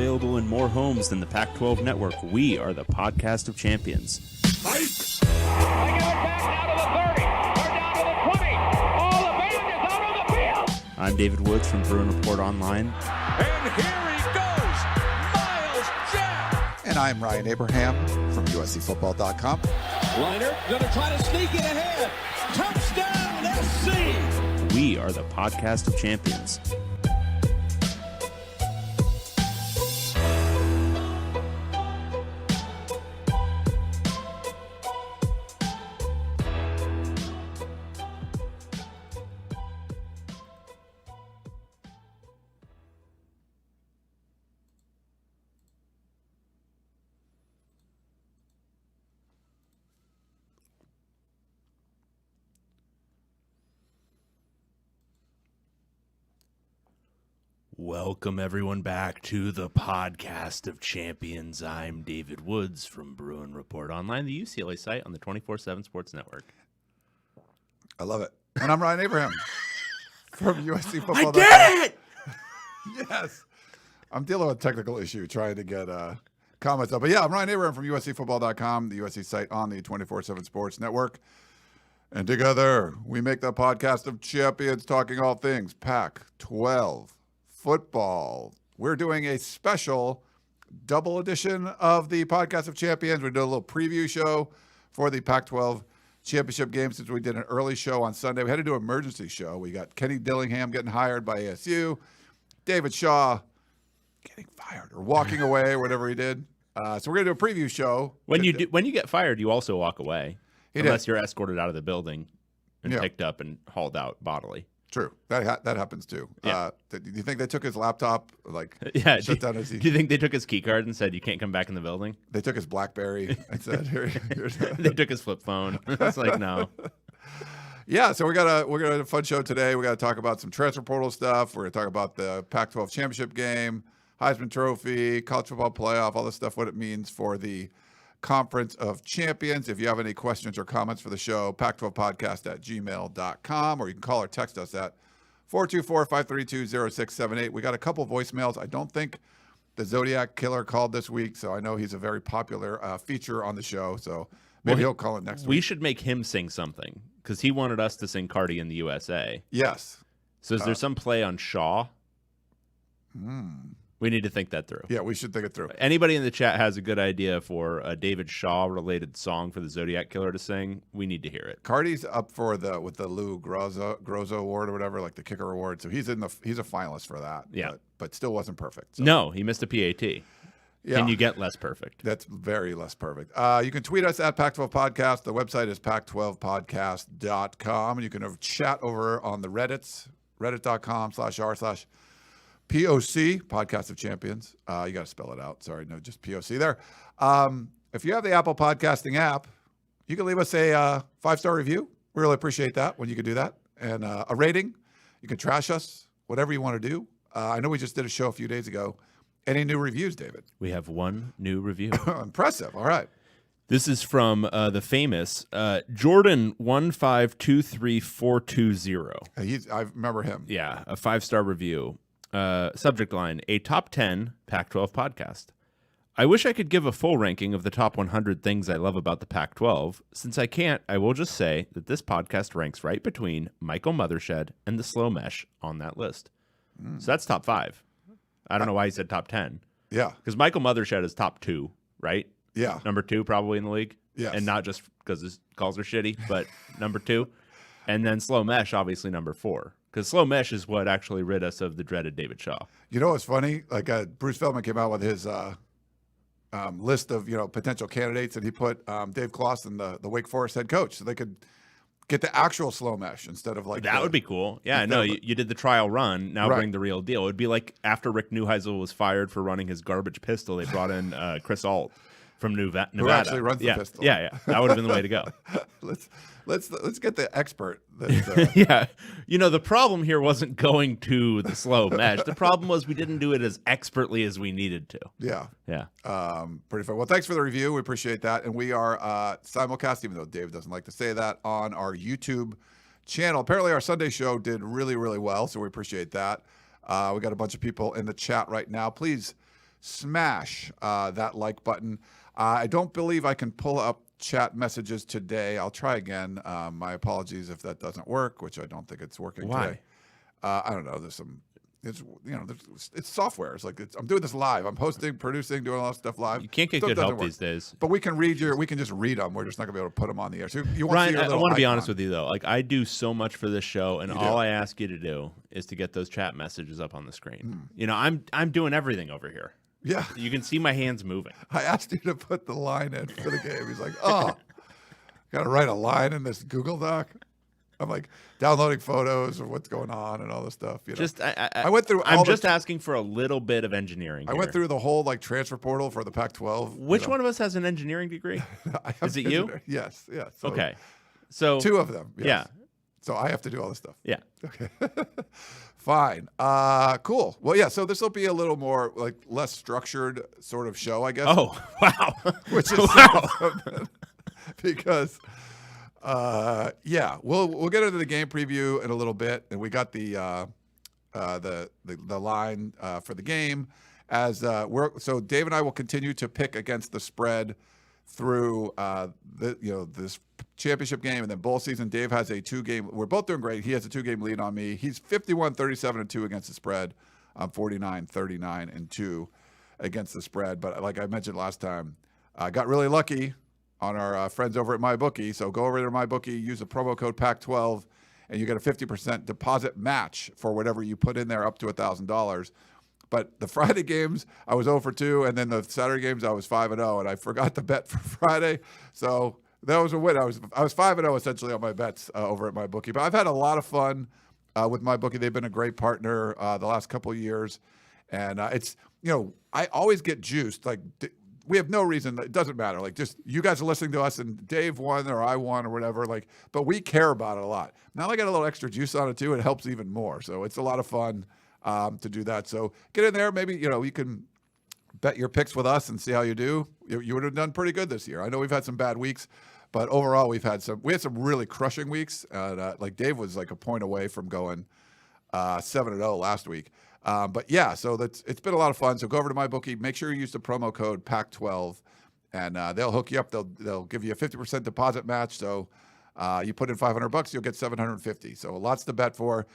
available in more homes than the Pac-12 network. We are the podcast of champions. Fight! I give it back now to the 30. They're down to the 20. All the band is out on the field. I'm David Woods from Bruin Report Online. And here he goes, Miles Jack. And I'm Ryan Abraham from USCFootball.com. Liner gonna try to sneak it ahead. Touchdown, SC. We are the podcast of champions. Welcome, everyone, back to the podcast of champions. I'm David Woods from Bruin Report Online, the UCLA site on the 24/7 Sports Network. I love it. And I'm Ryan Abraham from USCFootball.com. I did it! Yes. I'm dealing with a technical issue trying to get comments up. But yeah, I'm Ryan Abraham from USCFootball.com, the USC site on the 24/7 Sports Network. And together, we make the podcast of champions, talking all things Pac-12 football. We're doing a special double edition of the podcast of champions. We did a little preview show for the Pac-12 Championship game since we did an early show on Sunday. We had to do an emergency show. We got Kenny Dillingham getting hired by ASU, David Shaw getting fired or walking away or whatever he did. So we're going to do a preview show. When you get fired, you also walk away. Unless you're escorted out of the building and picked up and hauled out bodily. True. That happens too. Yeah. Do you think they took his laptop? Shut down his... Do you think they took his key card and said, you can't come back in the building? They took his BlackBerry and said, here's They took his flip phone. It's like, no. Yeah, so we're gonna have a fun show today. We got to talk about some transfer portal stuff. We're gonna talk about the Pac-12 Championship game, Heisman Trophy, college football playoff, all this stuff, what it means for the Conference of Champions. If you have any questions or comments for the show, pac12podcast@gmail.com, or you can call or text us at 424-532-0678. We got a couple voicemails. I don't think the Zodiac Killer called this week, so I know he's a very popular feature on the show, so maybe he'll call it next week. We should make him sing something, because he wanted us to sing Cardi in the USA. Yes. So is there some play on Shaw? We need to think that through. Yeah, we should think it through. Anybody in the chat has a good idea for a David Shaw-related song for the Zodiac Killer to sing, we need to hear it. Cardi's up for with the Lou Groza Award or whatever, like the Kicker Award. So he's a finalist for that. Yeah. But still wasn't perfect. So. No, he missed a PAT. Yeah. Can you get less perfect? That's very less perfect. You can tweet us at Pac-12 Podcast. The website is pac12podcast.com. And you can chat over on the Reddits, reddit.com/r/POC, Podcast of Champions. You got to spell it out. Sorry, no, just POC there. If you have the Apple Podcasting app, you can leave us a 5-star review. We really appreciate that when you can do that. And a rating. You can trash us, whatever you want to do. I know we just did a show a few days ago. Any new reviews, David? We have one new review. Impressive. All right. This is from the famous Jordan 1523420. I remember him. Yeah, a 5-star review. Subject line, a top 10 Pac-12 podcast. I wish I could give a full ranking of the top 100 things I love about the Pac-12. Since I can't, I will just say that this podcast ranks right between Michael Mothershed and the Slow Mesh on that list. So that's top 5. I don't know why he said top 10. Yeah. Because Michael Mothershed is top 2, right? Yeah. Number 2 probably in the league. Yes. And not just because his calls are shitty, but number 2. And then Slow Mesh, obviously number 4. Because Slow Mesh is what actually rid us of the dreaded David Shaw. You know what's funny? Like Bruce Feldman came out with his list of potential candidates, and he put Dave Clawson, the Wake Forest head coach, so they could get the actual Slow Mesh instead of like that would be cool. Yeah, no, you did the trial run. Now bring the real deal. It would be like after Rick Neuheisel was fired for running his garbage pistol, they brought in Chris Alt from Nevada. Who actually runs the pistol. Yeah. That would have been the way to go. Let's get the expert. Yeah. The problem here wasn't going to the Slow Mesh. The problem was we didn't do it as expertly as we needed to. Yeah. Yeah. Pretty fun. Well, thanks for the review. We appreciate that. And we are simulcast, even though Dave doesn't like to say that, on our YouTube channel. Apparently our Sunday show did really, really well, so we appreciate that. We got a bunch of people in the chat right now. Please smash that like button. I don't believe I can pull up chat messages today. I'll try again. My apologies if that doesn't work, which I don't think it's working Why? today. I don't know. There's some. It's software. It's like I'm doing this live. I'm hosting, producing, doing all that stuff live. You can't get Stuff good doesn't help work. these days. But we can just read them. We're just not gonna be able to put them on the air. So you want Ryan, to see your I little want to be icon. honest with you though. Like I do so much for this show, and You all do. I ask you to do is to get those chat messages up on the screen. You know, I'm doing everything over here. Yeah. You can see my hands moving. I asked you to put the line in for the game. He's like, oh, got to write a line in this Google Doc. I'm like downloading photos of what's going on and all this stuff. You know? Just I went through. I'm all just the, asking for a little bit of engineering. I went through the whole like transfer portal for the Pac-12. Which one of us has an engineering degree? I have Is it you? engineering. Yes. So Okay. So 2 of them. Yes. Yeah. So I have to do all this stuff. Yeah. Okay. Fine. Cool. Well, yeah. So this will be a little more like less structured sort of show, I guess. Oh, wow. Which is wow. something. Because we'll get into the game preview in a little bit, and we got the line for the game as so Dave and I will continue to pick against the spread through this championship game and then bowl season. Dave has a 2-game. We're both doing great. He has a 2-game lead on me. He's 51-37-2 against the spread. I'm 49-39-2 against the spread. But like I mentioned last time, I got really lucky on our friends over at MyBookie. So go over to MyBookie, use the promo code PAC12, and you get a 50% deposit match for whatever you put in there up to $1,000. But the Friday games, I was 0 for 2, and then the Saturday games, I was 5-0, and I forgot to bet for Friday. So that was a win. I was 5-0 essentially on my bets over at MyBookie. But I've had a lot of fun with MyBookie. They've been a great partner the last couple of years, and it's I always get juiced. Like we have no reason. It doesn't matter. Like just you guys are listening to us, and Dave won or I won or whatever. Like, but we care about it a lot. Now I got a little extra juice on it too. It helps even more. So it's a lot of fun. To do that. So get in there. Maybe, you can bet your picks with us and see how you do. You would have done pretty good this year. I know we've had some bad weeks, but overall we had some really crushing weeks. Like Dave was like a point away from going 7-0 last week. But yeah, so it's been a lot of fun. So go over to MyBookie. Make sure you use the promo code PAC12 and they'll hook you up. They'll give you a 50% deposit match. So you put in $500, you'll get $750. So lots to bet for.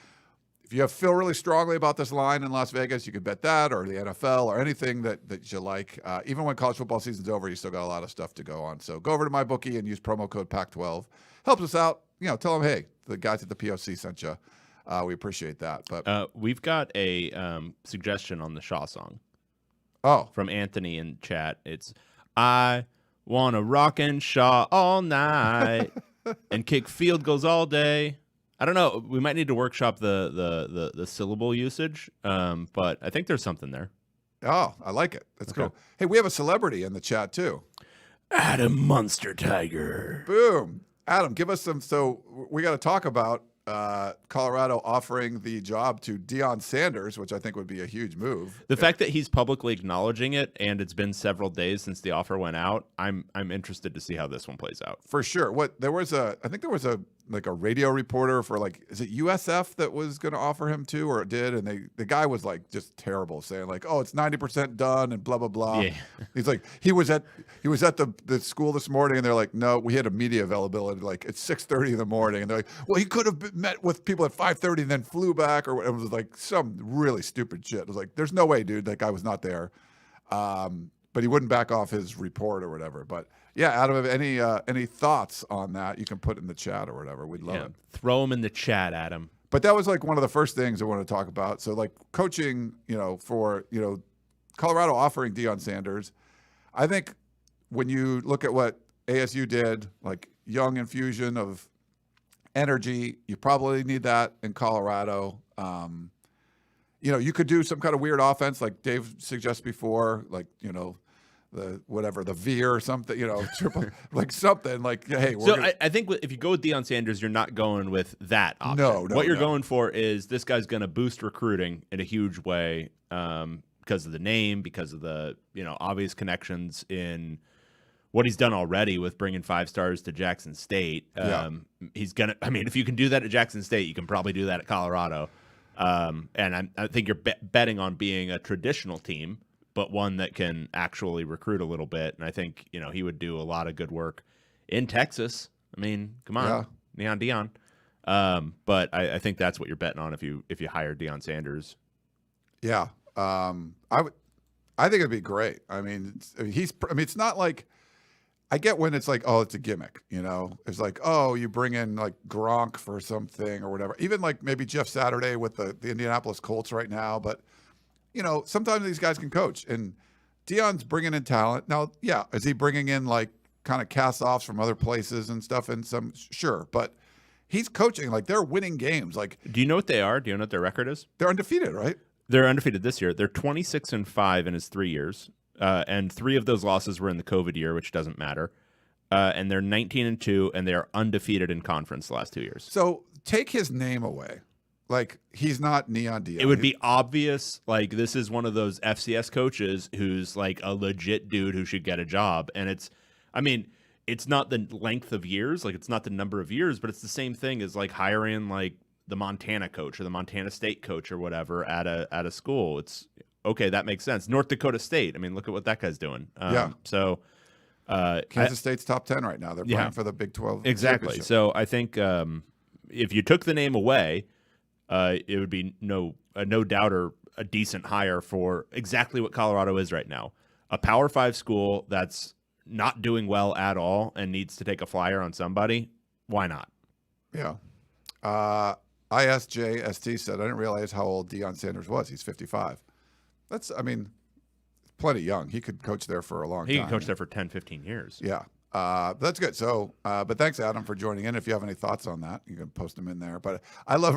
If you feel really strongly about this line in Las Vegas, you could bet that or the NFL or anything that you like. Even when college football season's over, you still got a lot of stuff to go on. So go over to MyBookie and use promo code PAC12. Helps us out. Tell them, hey, the guys at the POC sent you. We appreciate that. But We've got a suggestion on the Shaw song. Oh. From Anthony in chat. It's, I want to rock and Shaw all night and kick field goals all day. I don't know. We might need to workshop the syllable usage, but I think there's something there. Oh, I like it. That's cool. Hey, we have a celebrity in the chat too. Adam Munster Tiger. Boom. Adam, give us some. So we got to talk about Colorado offering the job to Deion Sanders, which I think would be a huge move. The fact that he's publicly acknowledging it, and it's been several days since the offer went out, I'm interested to see how this one plays out. For sure. I think there was a radio reporter for is it USF that was going to offer him to, or it did, and the guy was just terrible, saying oh, it's 90% done and blah blah blah. Yeah. He's like he was at the school this morning, and they're like, no, we had a media availability it's 6:30 in the morning, and they're like, well, he could have met with people at 5:30 and then flew back, or it was some really stupid shit. It was like, there's no way, dude, that guy was not there. But he wouldn't back off his report or whatever. But yeah, Adam, any thoughts on that? You can put in the chat or whatever. We'd love it. Throw them in the chat, Adam. But that was one of the first things I want to talk about. So coaching, for Colorado offering Deion Sanders, I think when you look at what ASU did, young infusion of energy, you probably need that in Colorado. You could do some kind of weird offense like Dave suggests before, the veer or something, triple, something hey. I think if you go with Deion Sanders, you're not going with that option. No. What you're going for is this guy's going to boost recruiting in a huge way because of the name, because of the obvious connections in what he's done already with bringing 5 stars to Jackson State. He's gonna. I mean, if you can do that at Jackson State, you can probably do that at Colorado. And I think you're betting on being a traditional team. but one that can actually recruit a little bit. And I think, he would do a lot of good work in Texas. I mean, come on, Deion. But I think that's what you're betting on if you hire Deion Sanders. Yeah. I think it'd be great. I mean, it's not like, I get when it's like, oh, it's a gimmick, It's like, oh, you bring in like Gronk for something or whatever. Even like maybe Jeff Saturday with the Indianapolis Colts right now. But, sometimes these guys can coach. And Deion's bringing in talent. Now, yeah, is he bringing in like kind of cast-offs from other places and stuff and some? Sure. But he's coaching. Like, they're winning games. Like, do you know what they are? Do you know what their record is? They're undefeated, right? They're undefeated this year. They're 26-5 in his 3 years. And 3 of those losses were in the COVID year, which doesn't matter. And they're 19-2, and they are undefeated in conference the last 2 years. So take his name away. Like, he's not Neon Deion. It would be obvious, like, this is one of those FCS coaches who's like a legit dude who should get a job. And it's not the length of years, like it's not the number of years, but it's the same thing as like hiring like the Montana coach or the Montana State coach or whatever at a school. It's okay, that makes sense. North Dakota State. I mean, look at what that guy's doing. So Kansas State's top 10 right now. They're playing for the Big 12. Exactly. So I think if you took the name away, it would be no doubter a decent hire for exactly what Colorado is right now. A Power 5 school that's not doing well at all and needs to take a flyer on somebody. Why not? Yeah. ISJST said, I didn't realize how old Deion Sanders was. He's 55. That's, plenty young. He could coach there for a long time. He could coach there for 10, 15 years. Yeah. That's good. So, but thanks, Adam, for joining in. If you have any thoughts on that, you can post them in there. But I love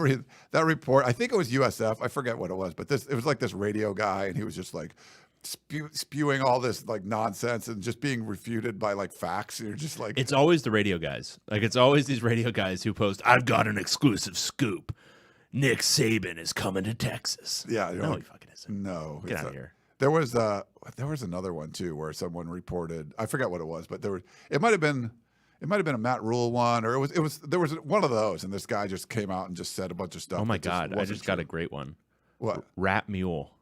that report. I think it was USF. I forget what it was, but it was like this radio guy, and he was just like spewing all this like nonsense and just being refuted by like facts. You're just like, it's always the radio guys. Like, it's always these radio guys who post, I've got an exclusive scoop. Nick Saban is coming to Texas. Yeah. No, he fucking isn't. No. Get out of here. There was another one too where someone reported, I forget what it was, but it might have been a Matt Rule one, or there was one of those, and this guy just came out and just said a bunch of stuff. Oh my God, I just got a great one. What? Rat Mule.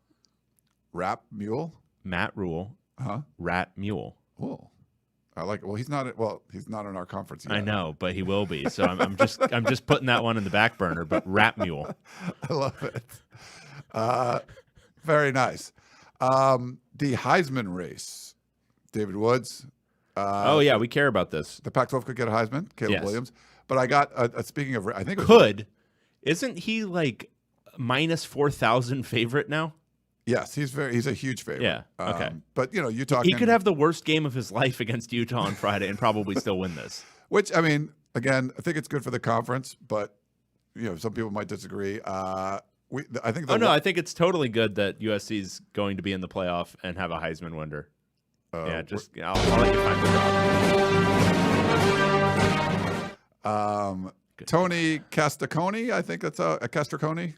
Rap Mule? Matt Rule. Huh? Rat Mule. Cool. I like it. Well, he's not in our conference yet. I know, but he will be. So I'm just putting that one in the back burner. But Rat Mule. I love it. Very nice. The Heisman race, David Woods. Oh yeah, we care about this. The Pac-12 could get a Heisman, Caleb Williams. But I got speaking of, I think it was, isn't he like minus 4,000 favorite now? Yes, he's a huge favorite. Yeah. Okay. But Utah. He could have the worst game of his life against Utah on Friday and probably still win this. Which, again, I think it's good for the conference, but some people might disagree. I think. I think it's totally good that USC is going to be in the playoff and have a Heisman winner. I'll let you find the drop. Tony Castaconi, I think that's Castraconi.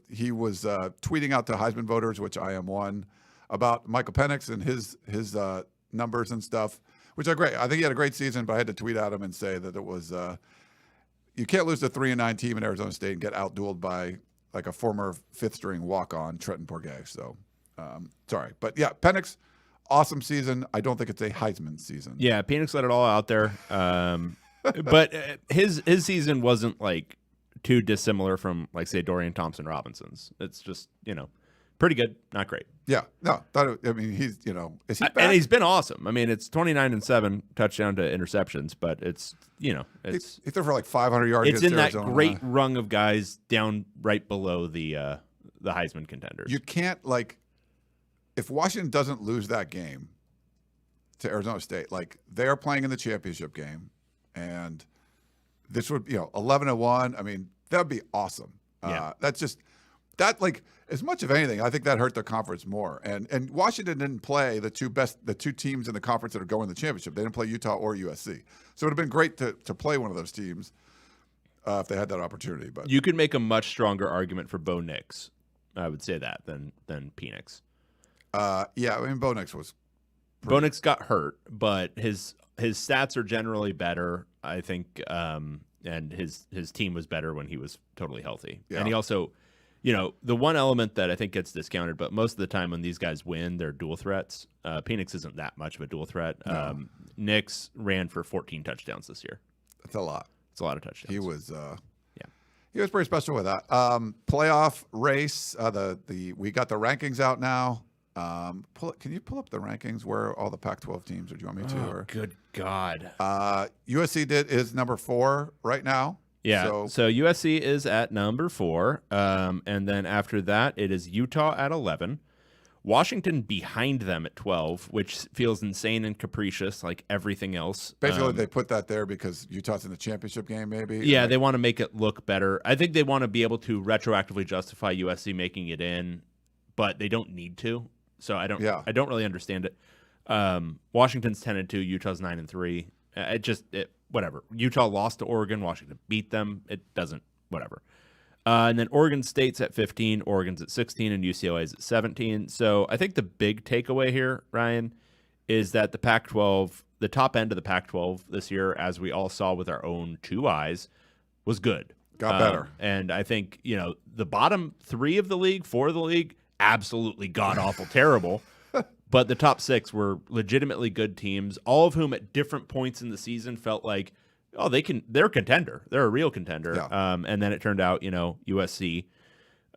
He was tweeting out to Heisman voters, which I am one, about Michael Penix and his numbers and stuff, which are great. I think he had a great season, but I had to tweet at him and say that it was you can't lose to 3-9 team in Arizona State and get outdueled by like a former fifth-string walk-on, Trenton Bourget. So, sorry. But, yeah, Penix, awesome season. I don't think it's a Heisman season. Yeah, Penix let it all out there. But his season wasn't, like, too dissimilar from, like, say, Dorian Thompson-Robinson's. It's just, pretty good, not great. Yeah. No, he's, is he back? And he's been awesome. I mean, it's 29-7 touchdown to interceptions, but it's, he threw for like 500 yards. It's in Arizona. That great rung of guys down right below the Heisman contenders. You can't, if Washington doesn't lose that game to Arizona State, they're playing in the championship game, and this would, 11-1. I mean, that'd be awesome. Yeah. That's just that, as much of anything, I think that hurt the conference more. And Washington didn't play the two teams in the conference that are going to the championship. They didn't play Utah or USC. So it would have been great to play one of those teams if they had that opportunity. But you could make a much stronger argument for Bo Nix, I would say that, than Penix. Yeah, Bo Nix was. Bo Nix got hurt, but his stats are generally better, I think, and his team was better when he was totally healthy. Yeah. And he also, the one element that I think gets discounted, but most of the time when these guys win, they're dual threats. Penix isn't that much of a dual threat. No. Nix ran for 14 touchdowns this year. That's a lot. It's a lot of touchdowns. He was he was pretty special with that. Playoff race. We got the rankings out now. Can you pull up the rankings where all the Pac-12 teams, or do you want me to? Oh, good God. USC is number 4 right now. Yeah. So USC is at number 4. And then after that, it is Utah at 11. Washington behind them at 12, which feels insane and capricious, like everything else. Basically, they put that there because Utah's in the championship game, maybe. Yeah, they want to make it look better. I think they want to be able to retroactively justify USC making it in, but they don't need to. So I don't really understand it. Washington's 10-2, Utah's 9-3. Whatever. Utah lost to Oregon. Washington beat them. It doesn't. Whatever. And then Oregon State's at 15, Oregon's at 16, and UCLA's at 17. So I think the big takeaway here, Ryan, is that the Pac-12, the top end of the Pac-12 this year, as we all saw with our own 2 eyes, was good. Got better. And I think, the bottom 3 of the league, 4 of the league, absolutely god-awful terrible. But the top 6 were legitimately good teams, all of whom at different points in the season felt like, they're a contender. They're a real contender. Yeah. And then it turned out, USC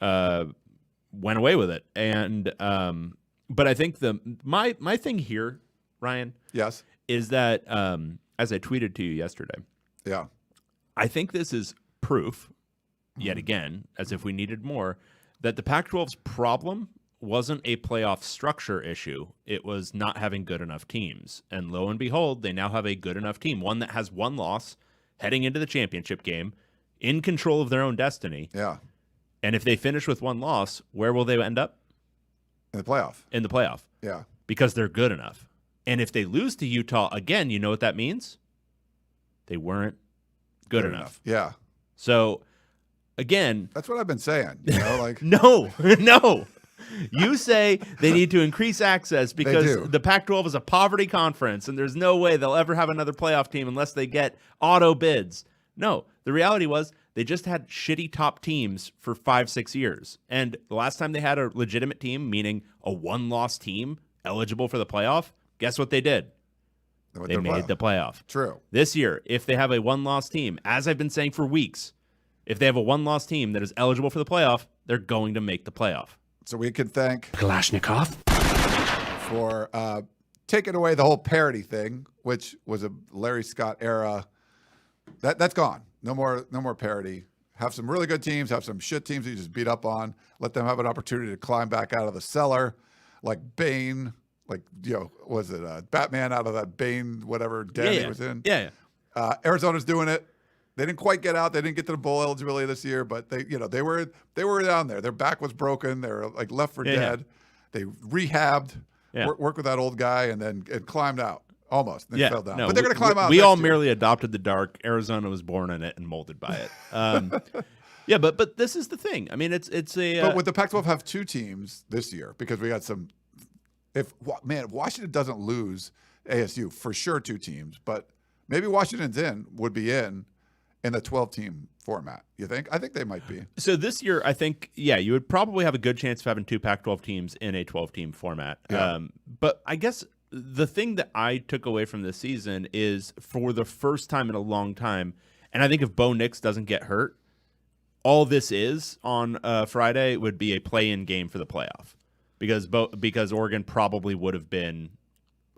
went away with it. And but I think my thing here, Ryan, yes, is that as I tweeted to you yesterday, yeah, I think this is proof, yet again, as if we needed more, that the Pac-12's problem wasn't a playoff structure issue. It was not having good enough teams. And lo and behold, they now have a good enough team, one that has 1 loss heading into the championship game, in control of their own destiny. Yeah. And if they finish with 1 loss, where will they end up? In the playoff. In the playoff. Yeah. Because they're good enough. And if they lose to Utah again, you know what that means? They weren't good enough. Yeah. So, again... That's what I've been saying. No. You say they need to increase access because the Pac-12 is a poverty conference and there's no way they'll ever have another playoff team unless they get auto bids. No, the reality was they just had shitty top teams for 5-6 years. And the last time they had a legitimate team, meaning a 1-loss team eligible for the playoff, guess what they did? They made the playoff. True. This year, if they have a 1-loss team, as I've been saying for weeks, if they have a 1-loss team that is eligible for the playoff, they're going to make the playoff. So we can thank Kalashnikov for taking away the whole parity thing, which was a Larry Scott era. That's gone. No more parity. Have some really good teams. Have some shit teams that you just beat up on. Let them have an opportunity to climb back out of the cellar, like Bane. Was it Batman out of that Bane whatever den he was in? Yeah. Arizona's doing it. They didn't quite get out. They didn't get to the bowl eligibility this year, but they were down there. Their back was broken. They were like left for dead. They rehabbed, worked with that old guy, and then climbed out almost. They fell down, but they're going to climb out. We all year. merely adopted the dark. Arizona was born in it and molded by it. Yeah, but this is the thing. I mean, it's a. But would the Pac-12 have 2 teams this year? Because we got some. If Washington doesn't lose ASU, for sure 2 teams, but maybe Washington's would be in the 12-team format. You think? I think they might be. So this year, I think, you would probably have a good chance of having 2 Pac-12 teams in a 12-team format. Yeah. But I guess the thing that I took away from this season is, for the first time in a long time, and I think if Bo Nix doesn't get hurt, all this is on Friday would be a play-in game for the playoff, because Oregon probably would have been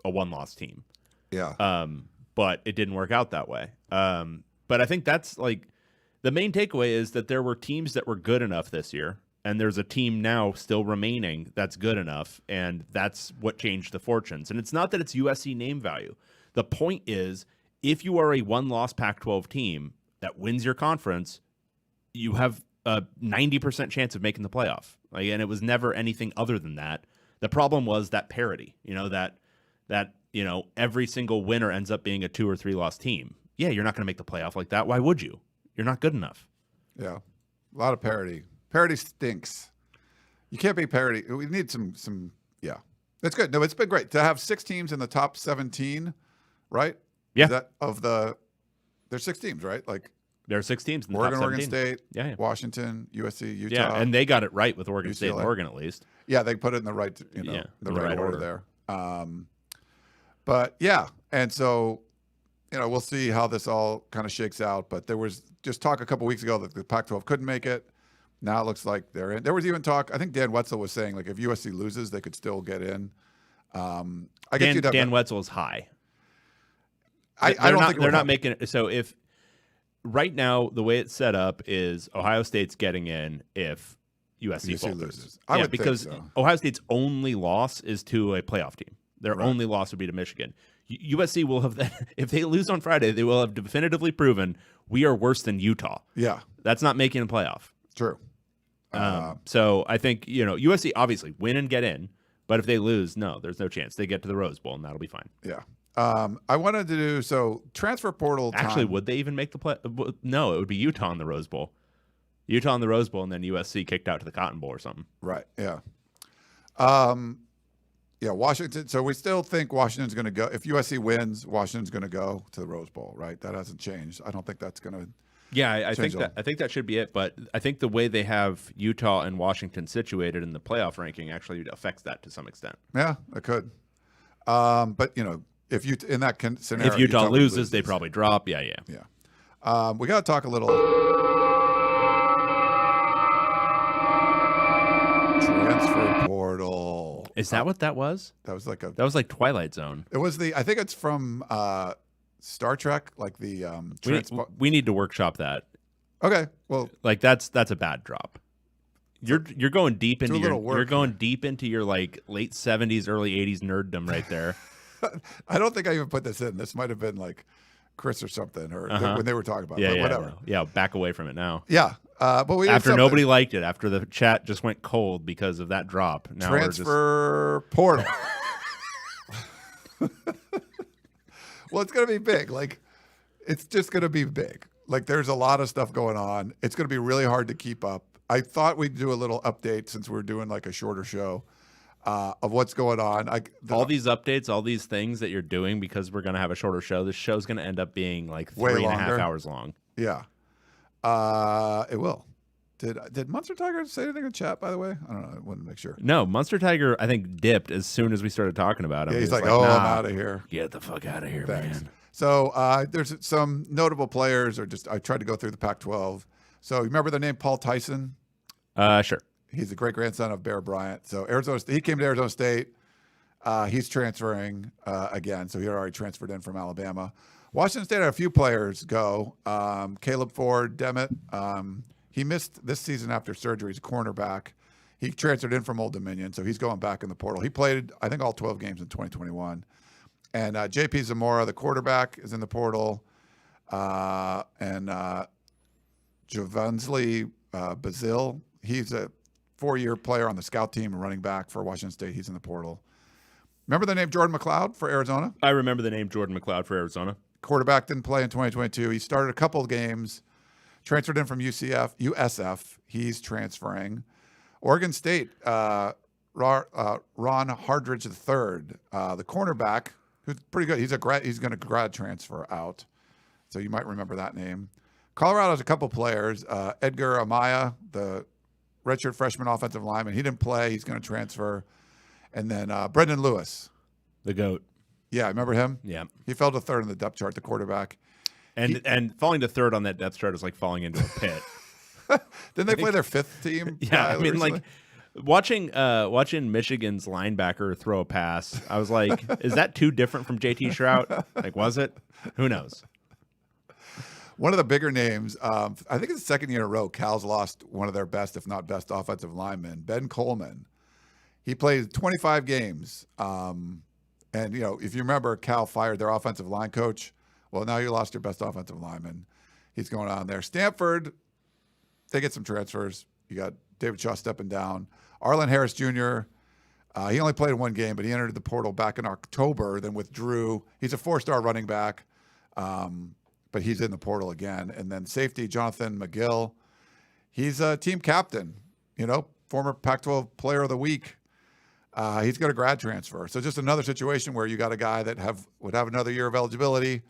a 1-loss team. Yeah. But it didn't work out that way. But I think that's the main takeaway is that there were teams that were good enough this year, and there's a team now still remaining that's good enough, and that's what changed the fortunes. And it's not that it's USC name value. The point is, if you are a 1-loss Pac-12 team that wins your conference, you have a 90% chance of making the playoff. And it was never anything other than that. The problem was that parity, that every single winner ends up being a 2 or 3 loss team. Yeah, you're not going to make the playoff like that. Why would you? You're not good enough. Yeah, a lot of parity. Parity stinks. You can't be parity. We need some. Yeah, it's good. No, it's been great to have 6 teams in the top 17, right? Yeah. There's 6 teams, right? There are 6 teams in the Oregon, top Oregon 17. State, Yeah. Washington, USC, Utah. Yeah, and they got it right with Oregon State and UCLA. Oregon at least. Yeah, they put it in the right, the right order there. But yeah, and so, we'll see how this all kind of shakes out. But there was just talk a couple weeks ago that the Pac-12 couldn't make it. Now it looks like they're in. There was even talk. I think Dan Wetzel was saying like if USC loses, they could still get in. I guess Dan Wetzel is high. I don't think they're not making it. So if right now the way it's set up is Ohio State's getting in if USC falters. loses. I would because think so. Ohio State's only loss is to a playoff team. Their only loss would be to Michigan. USC will have that. If they lose on Friday, they will have definitively proven we are worse than Utah. Yeah, that's not making a playoff. True. So I think USC obviously win and get in, but if they lose, no, there's no chance. They get to the Rose Bowl and that'll be fine. Yeah. I wanted to do transfer portal. Actually, time. would they even make the play? No, it would be Utah in the Rose Bowl. Utah in the Rose Bowl, and then USC kicked out to the Cotton Bowl or something. Right. Yeah. Yeah. Washington. So we still think Washington's going to go. If USC wins, Washington's going to go to the Rose Bowl. Right. That hasn't changed. I don't think that's going to. Yeah, I think that should be it. But I think the way they have Utah and Washington situated in the playoff ranking actually affects that to some extent. Yeah, it could. But if you in that scenario, if Utah loses, they probably drop. Yeah. We got to talk a little transfer portal. Is that what that was? That was like Twilight Zone. It was I think it's from Star Trek, like the we need to workshop that. Okay, well, like that's a bad drop. You're going deep into you're going deep into your like late 70s, early 80s nerddom right there. I don't think I even put this in. This might have been like Chris or something, or when they were talking about it. Whatever. Yeah, back away from it now. Yeah, but we after nobody liked it, after the chat just went cold because of that drop. Now transfer portal. Well, it's going to be big. Like, it's just going to be big. Like, there's a lot of stuff going on. It's going to be really hard to keep up. I thought we'd do a little update since we're doing like a shorter show of what's going on. All these updates, all these things that you're doing because we're going to have a shorter show. This show's going to end up being like 3.5 hours long. Yeah, it will. Did Munster Tiger say anything in chat, by the way? I don't know. I wanted to make sure. No, Munster Tiger, I think, dipped as soon as we started talking about him. Yeah, he's like, nah, I'm out of here. Get the fuck out of here, Thanks. man. So there's some notable players, I tried to go through the Pac-12. So you remember the name Paul Tyson? Sure. He's the great-grandson of Bear Bryant. So he came to Arizona State. He's transferring again. So he already transferred in from Alabama. Washington State had a few players go. Caleb Ford, Demet. He missed this season after surgery. He's a cornerback. He transferred in from Old Dominion, so he's going back in the portal. He played, I think, all 12 games in 2021. And J.P. Zamora, the quarterback, is in the portal. And Javansley Bazil, he's a 4-year player on the scout team and running back for Washington State. He's in the portal. Remember the name Jordan McLeod for Arizona? I remember the name Jordan McLeod for Arizona. Quarterback, didn't play in 2022. He started a couple of games. Transferred in from USF. He's transferring. Oregon State, Ron Hardridge III, the cornerback, who's pretty good. He's going to grad transfer out. So you might remember that name. Colorado has a couple players. Edgar Amaya, the redshirt freshman offensive lineman. He didn't play. He's going to transfer. And then Brendan Lewis. The GOAT. Yeah, remember him? Yeah. He fell to third in the depth chart, the quarterback. And falling to third on that depth chart is like falling into a pit. Didn't they play their 5th team? Yeah, I mean, like watching Michigan's linebacker throw a pass, I was like, is that too different from JT Shrout? Like, was it? Who knows? One of the bigger names, I think it's the second year in a row, Cal's lost one of their best, if not best, offensive linemen, Ben Coleman. He played 25 games. And, if you remember, Cal fired their offensive line coach. Well, now you lost your best offensive lineman. He's going on there. Stanford, they get some transfers. You got David Shaw stepping down. Arlen Harris Jr., he only played in one game, but he entered the portal back in October, then withdrew. He's a 4-star running back, but he's in the portal again. And then safety, Jonathan McGill. He's a team captain, former Pac-12 Player of the Week. He's got a grad transfer. So just another situation where you got a guy that would have another year of eligibility.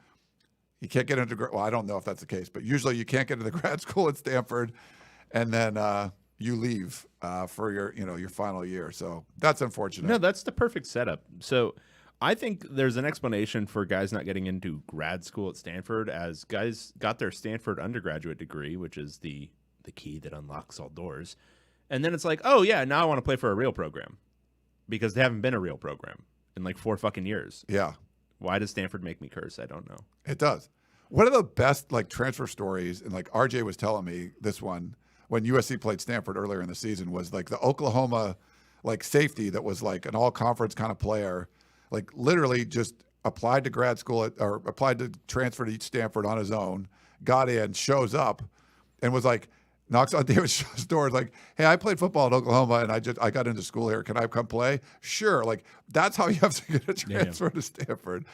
You can't get into well, I don't know if that's the case, but usually you can't get into the grad school at Stanford, and then you leave for your final year. So that's unfortunate. No, that's the perfect setup. So I think there's an explanation for guys not getting into grad school at Stanford, as guys got their Stanford undergraduate degree, which is the key that unlocks all doors. And then it's like, oh, yeah, now I want to play for a real program because they haven't been a real program in like 4 fucking years. Yeah. Why does Stanford make me curse? I don't know. It does. One of the best like transfer stories, and like RJ was telling me this one when USC played Stanford earlier in the season, was like the Oklahoma like safety that was like an all-conference kind of player, like literally just applied to grad school or applied to transfer to Stanford on his own, got in, shows up, and was like, knocks on David Shaw's door, like, hey, I played football at Oklahoma and I got into school here. Can I come play? Sure. Like, that's how you have to get a transfer to Stanford.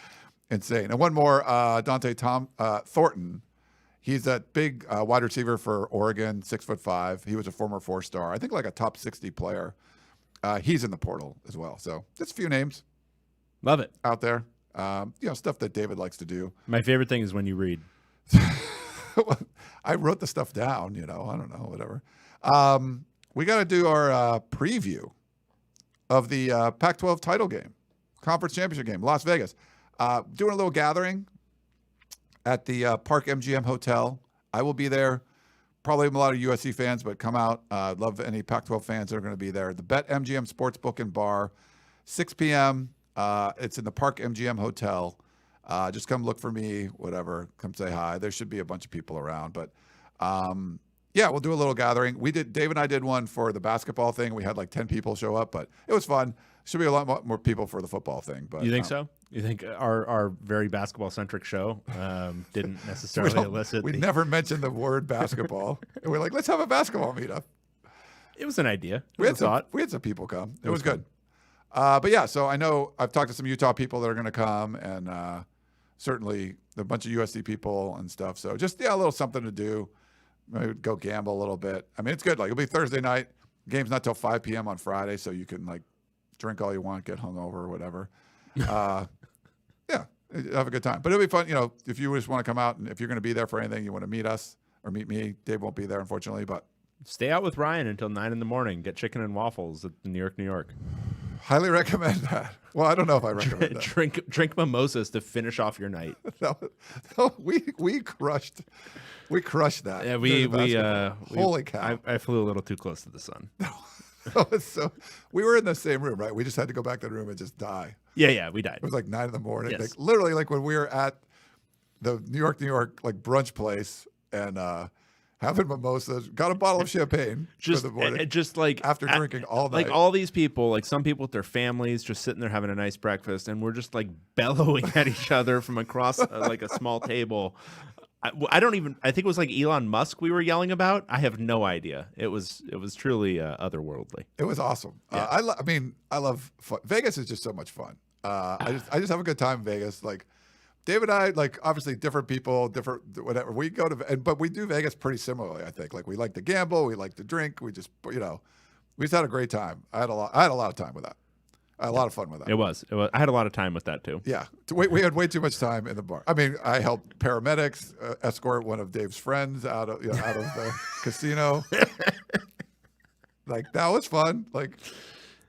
Insane. And one more, Dante Thornton. He's that big wide receiver for Oregon, 6'5". He was a former 4-star. I think like a top 60 player. He's in the portal as well. So just a few names. Love it. Out there. Stuff that David likes to do. My favorite thing is when you read. I wrote the stuff down, I don't know, whatever. We got to do our preview of the Pac-12 title game, conference championship game, Las Vegas. Doing a little gathering at the Park MGM Hotel. I will be there. Probably a lot of USC fans, but come out. Love any Pac-12 fans that are going to be there. The Bet MGM Sportsbook and Bar, 6 p.m. It's in the Park MGM Hotel. Just come look for me, whatever. Come say hi. There should be a bunch of people around. But, we'll do a little gathering. Dave and I did one for the basketball thing. We had like 10 people show up, but it was fun. Should be a lot more people for the football thing. But you think so? You think our very basketball-centric show didn't necessarily elicit We never mentioned the word basketball. And we're like, let's have a basketball meetup. It was an idea. We had some people come. It was good. So I know I've talked to some Utah people that are going to come, and certainly a bunch of USC people and stuff. So just, a little something to do. Maybe go gamble a little bit. I mean, it's good. Like, it'll be Thursday night. Game's not till 5 p.m. on Friday, so you can, like, drink all you want, get hungover or whatever. Have a good time. But it'll be fun, if you just want to come out, and if you're going to be there for anything, you want to meet us or meet me. Dave won't be there, unfortunately, but stay out with Ryan until 9 a.m. Get chicken and waffles at the New York. Highly recommend that. Well, I don't know if I recommend that. Drink mimosas to finish off your night. We crushed that. Yeah, holy cow! I flew a little too close to the sun. So we were in the same room, right? We just had to go back to the room and just die. Yeah, we died. It was like 9 a.m. Yes. Like, literally, like when we were at the New York like brunch place and having mimosas, got a bottle of champagne for the morning. Just like after drinking all night. Like all these people, like some people with their families, just sitting there having a nice breakfast, and we're just like bellowing at each other from across like a small table. I think it was like Elon Musk we were yelling about. I have no idea. It was truly otherworldly. It was awesome. Yeah. I love fun. Vegas is just so much fun. I just have a good time in Vegas. Like Dave and I, like obviously different people, different whatever. We go to, but we do Vegas pretty similarly. I think like we like to gamble, we like to drink. We just we just had a great time. I had a lot of time with that. I had a lot of fun with that. It was. I had a lot of time with that too. Yeah, we had way too much time in the bar. I mean, I helped paramedics escort one of Dave's friends out of the casino. Like that was fun. Like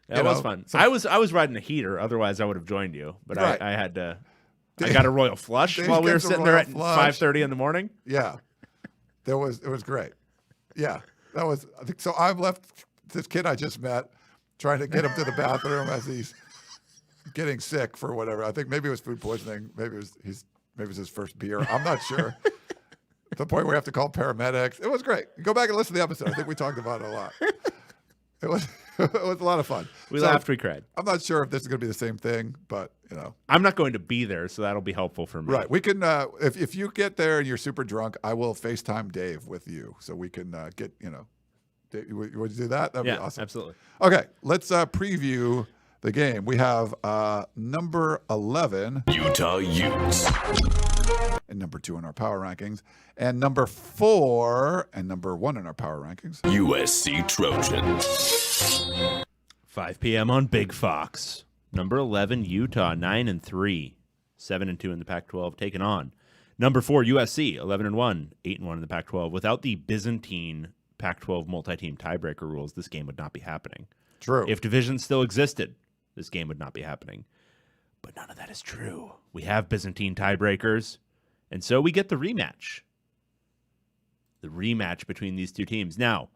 that was fun. I was riding a heater. Otherwise, I would have joined you. But right. I had to. I got a royal flush while we were sitting there at 5:30 in the morning. Yeah, it was great. Yeah, that was. I think so. I'm left. This kid I just met. Trying to get him to the bathroom as he's getting sick for whatever. I think maybe it was food poisoning. Maybe it was his first beer. I'm not sure. To the point where we have to call paramedics. It was great. Go back and listen to the episode. I think we talked about it a lot. It was a lot of fun. We laughed, we cried. I'm not sure if this is going to be the same thing, but I'm not going to be there, so that'll be helpful for me. Right. We can if you get there and you're super drunk, I will FaceTime Dave with you, so we can get Would you do that? That'd be awesome. Absolutely. Okay, let's preview the game. We have number 11, Utah Utes, and number 2 in our power rankings, and number 4 and number 1 in our power rankings, USC Trojans. 5 p.m. on Big Fox. Number 11, Utah, 9-3, 7-2 in the Pac-12, taking on Number 4, USC, 11-1, 8-1 in the Pac-12. Without the Byzantine Pac-12 multi-team tiebreaker rules, this game would not be happening. True. If divisions still existed, this game would not be happening. But none of that is true. We have Byzantine tiebreakers, and so we get the rematch. The rematch between these two teams. Now,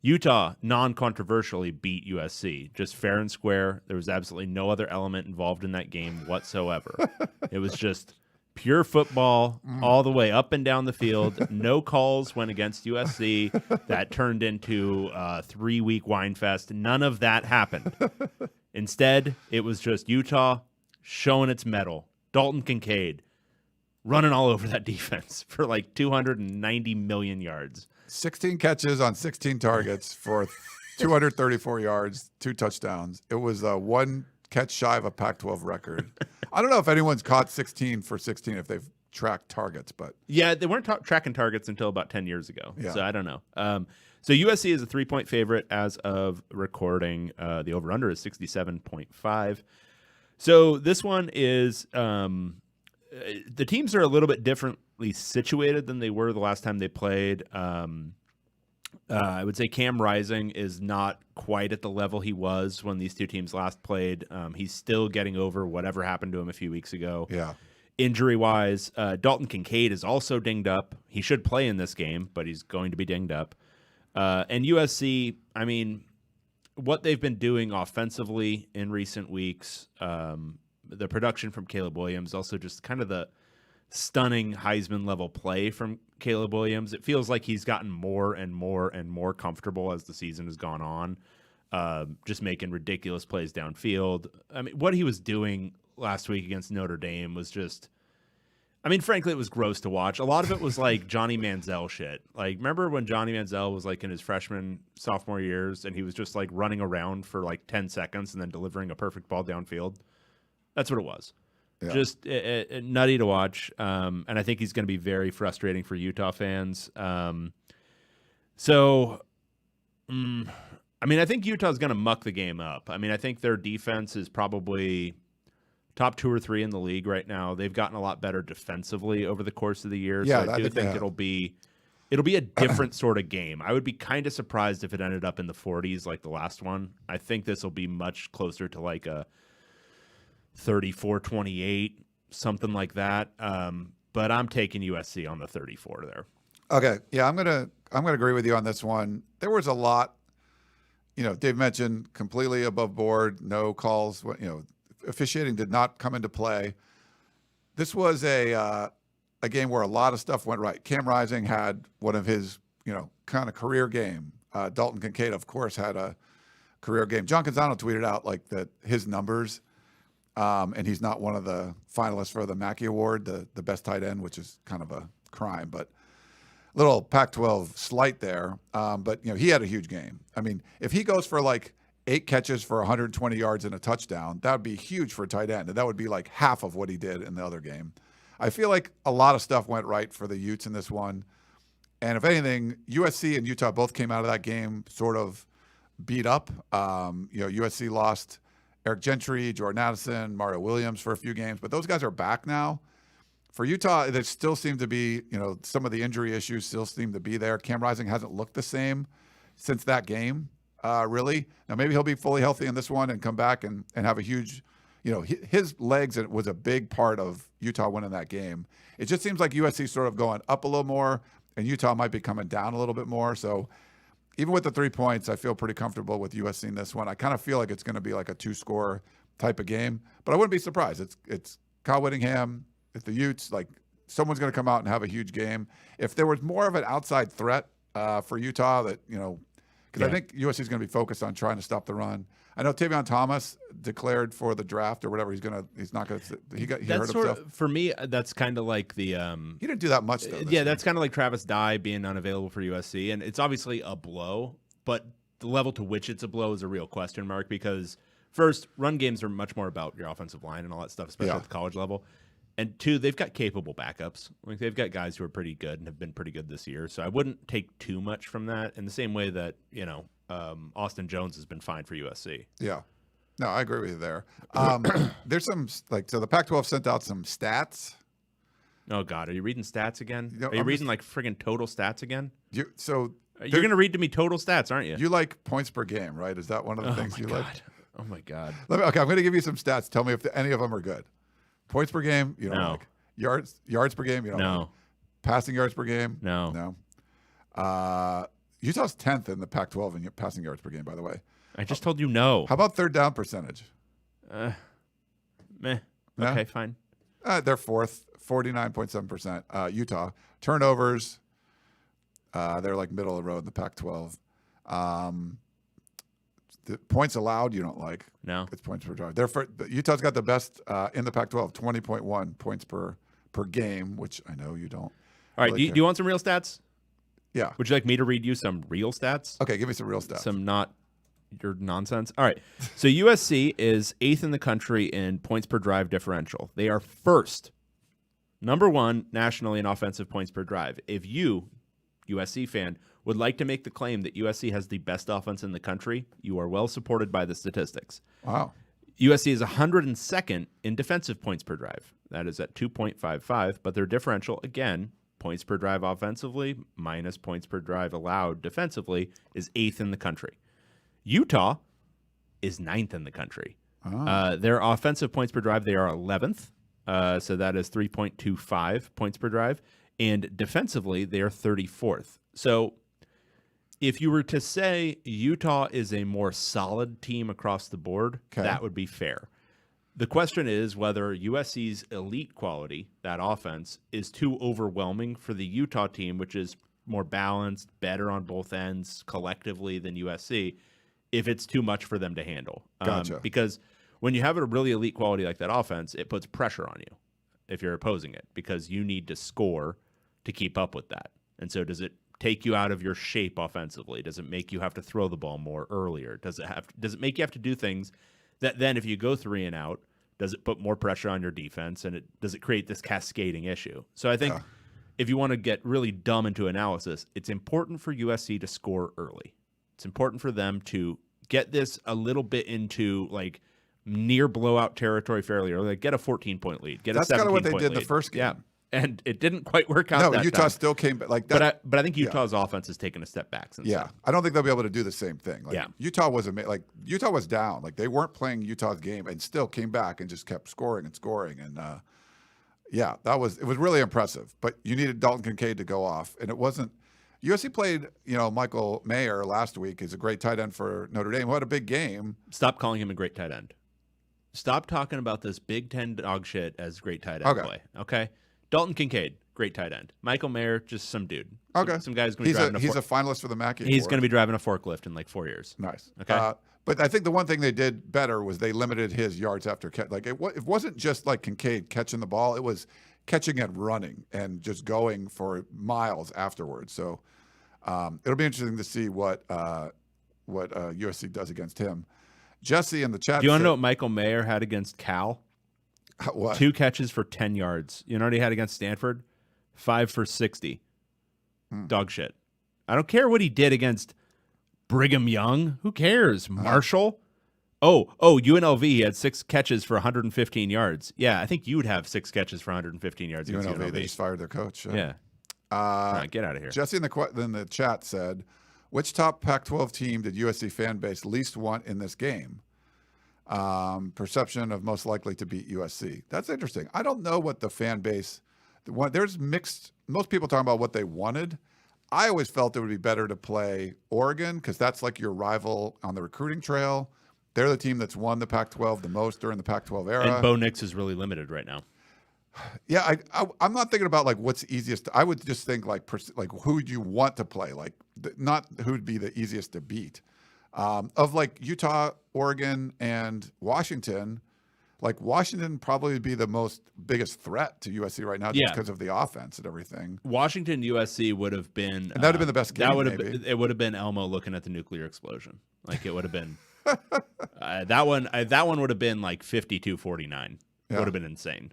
Utah non-controversially beat USC, just fair and square. There was absolutely no other element involved in that game whatsoever. It was just pure football all the way up and down the field. No calls went against USC. That turned into a 3-week wine fest. None of that happened. Instead, it was just Utah showing its mettle. Dalton Kincaid running all over that defense for like 290 million yards. 16 catches on 16 targets for 234 yards, 2 touchdowns. It was one catch shy of a Pac-12 record. I don't know if anyone's caught 16 for 16 if they've tracked targets, but yeah, they weren't tracking targets until about 10 years ago. Yeah. So I don't know. So USC is a 3-point favorite as of recording. The over-under is 67.5. So this one is the teams are a little bit differently situated than they were the last time they played. I would say Cam Rising is not quite at the level he was when these two teams last played. He's still getting over whatever happened to him a few weeks ago. yeah. Injury-wise, Dalton Kincaid is also dinged up. He should play in this game, but he's going to be dinged up. And USC, I mean, what they've been doing offensively in recent weeks, the production from Caleb Williams, also just kind of the stunning Heisman-level play from Caleb Williams. It feels like he's gotten more and more and more comfortable as the season has gone on, just making ridiculous plays downfield. I mean, what he was doing last week against Notre Dame was just, I mean, frankly, it was gross to watch. A lot of it was like Johnny Manziel shit. Like, remember when Johnny Manziel was like in his freshman, sophomore years, and he was just like running around for like 10 seconds and then delivering a perfect ball downfield? That's what it was. Yeah. Just nutty to watch. And I think he's going to be very frustrating for Utah fans. I mean, I think Utah's going to muck the game up. I mean, I think their defense is probably top 2 or 3 in the league right now. They've gotten a lot better defensively over the course of the year. Yeah, so I do think it'll be a different sort of game. I would be kind of surprised if it ended up in the 40s like the last one. I think this will be much closer to like a 34-28, something like that. But I'm taking USC on the 34 there. Okay. Yeah, I'm gonna agree with you on this one. There was a lot, Dave mentioned completely above board, no calls, officiating did not come into play. This was a game where a lot of stuff went right. Cam Rising had one of his, kind of career game. Dalton Kincaid, of course, had a career game. John Canzano tweeted out like that his numbers, and he's not one of the finalists for the Mackey Award, the best tight end, which is kind of a crime, but little Pac-12 slight there. But he had a huge game. I mean, if he goes for like 8 catches for 120 yards and a touchdown, that would be huge for a tight end. And that would be like half of what he did in the other game. I feel like a lot of stuff went right for the Utes in this one. And if anything, USC and Utah both came out of that game sort of beat up. USC lost Eric Gentry, Jordan Addison, Mario Williams for a few games, but those guys are back now. For Utah, there still seem to be, some of the injury issues still seem to be there. Cam Rising hasn't looked the same since that game. Really. Now, maybe he'll be fully healthy in this one and come back and have a huge, his legs was a big part of Utah winning that game. It just seems like USC sort of going up a little more and Utah might be coming down a little bit more. So even with the 3 points, I feel pretty comfortable with USC in this one. I kind of feel like it's going to be like a 2-score type of game, but I wouldn't be surprised. It's Kyle Whittingham. If the Utes, like someone's going to come out and have a huge game. If there was more of an outside threat for Utah that, because I think USC is going to be focused on trying to stop the run. I know Tavion Thomas declared for the draft or whatever. He's not going to. He hurt himself. For me, that's kind of like the. He didn't do that much though. Yeah, that's kind of like Travis Dye being unavailable for USC, and it's obviously a blow, but the level to which it's a blow is a real question mark because first, run games are much more about your offensive line and all that stuff, especially at the college level. And 2, they've got capable backups. Like they've got guys who are pretty good and have been pretty good this year. So I wouldn't take too much from that. In the same way that Austin Jones has been fine for USC. Yeah, no, I agree with you there. There's some so the Pac-12 sent out some stats Oh God, are you reading stats again? You know, Are you I'm reading like friggin' total stats again? So You're gonna read to me total stats, aren't you? you like points per game, right? Is that one of the things you like? Oh my God. Okay, I'm going to give you some stats. Tell me if any of them are good. Points per game, you don't No. like. Yards per game, you don't No. like. Passing yards per game, No. No. Utah's 10th in the Pac-12 in passing yards per game, by the way. I just told you no. How about third down percentage? Meh. Yeah? Okay, fine. They're fourth, 49.7%. Utah. Turnovers, they're like middle of the road in the Pac-12. The points allowed, you don't like. No. It's points per drive. Utah's got the best in the Pac-12, 20.1 points per game, which I know you don't. All right, really do you want some real stats? Yeah. Would you like me to read you some real stats? Okay, give me some real stats. Some not your nonsense. All right. So USC is 8th in the country in points per drive differential. They are first, number 1 nationally in offensive points per drive. If you, USC fan, would like to make the claim that USC has the best offense in the country, you are well supported by the statistics. Wow. USC is 102nd in defensive points per drive. That is at 2.55, but their differential, again, points per drive offensively minus points per drive allowed defensively, is 8th in the country. Utah is 9th in the country. Their offensive points per drive, they are 11th. So that is 3.25 points per drive. And defensively, they are 34th. So if you were to say Utah is a more solid team across the board, that would be fair. The question is whether USC's elite quality, that offense, is too overwhelming for the Utah team, which is more balanced, better on both ends collectively than USC, if it's too much for them to handle. Gotcha. Because when you have a really elite quality like that offense, it puts pressure on you if you're opposing it, because you need to score to keep up with that. And so does it take you out of your shape offensively? Does it make you have to throw the ball more earlier? Does it make you have to do things that then if you go 3 and out, does it put more pressure on your defense, and does it create this cascading issue? So I think if you want to get really dumb into analysis, it's important for USC to score early. It's important for them to get this a little bit into like near blowout territory fairly early. Like get a 14-point lead. Get That's a 17-point lead. kind of what they did the first game. Yeah. And it didn't quite work out. No, that Utah time. still came back like that. But I think Utah's offense has taken a step back since. Yeah, then. I don't think they'll be able to do the same thing. Like, Yeah. Utah was Utah was down. Like they weren't playing Utah's game and still came back and just kept scoring and scoring. And it was really impressive. But you needed Dalton Kincaid to go off, and it wasn't. USC played, Michael Mayer last week. He's a great tight end for Notre Dame. Who had a big game. Stop calling him a great tight end. Stop talking about this Big Ten dog shit as great tight end play. Okay, Dalton Kincaid, great tight end. Michael Mayer, just some dude. Some guy's going to be driving He's a finalist for the Mackey He's Award. going to be driving a forklift in like 4 years. Nice. Okay. But I think the one thing they did better was they limited his yards after catch. Like it wasn't just like Kincaid catching the ball; it was catching and running and just going for miles afterwards. So it'll be interesting to see what USC does against him. Jesse in the chat. Do you want to know what Michael Mayer had against Cal? What? 2 catches for 10 yards. You know what he had against Stanford? 5 for 60. Dog shit. I don't care what he did against Brigham Young. Who cares? Marshall? UNLV, he had 6 catches for 115 yards. Yeah, I think you would have 6 catches for 115 yards against UNLV. They just fired their coach. Yeah. All right, get out of here. Jesse in the chat said, which top Pac-12 team did USC fan base least want in this game? Perception of most likely to beat USC. That's interesting. I don't know what the fan base. There's mixed. Most people talking about what they wanted. I always felt it would be better to play Oregon because that's like your rival on the recruiting trail. They're the team that's won the Pac-12 the most during the Pac-12 era. And Bo Nix is really limited right now. Yeah, I'm not thinking about like what's easiest. I would just think like who you want to play, like not who'd be the easiest to beat. Of like Utah, Oregon, and Washington, like Washington probably would be the biggest threat to USC right now just because of the offense and everything. Washington USC would have been. And that would have been the best game. It would have been Elmo looking at the nuclear explosion. Like it would have been. That one would have been like 52-49. Would have been insane.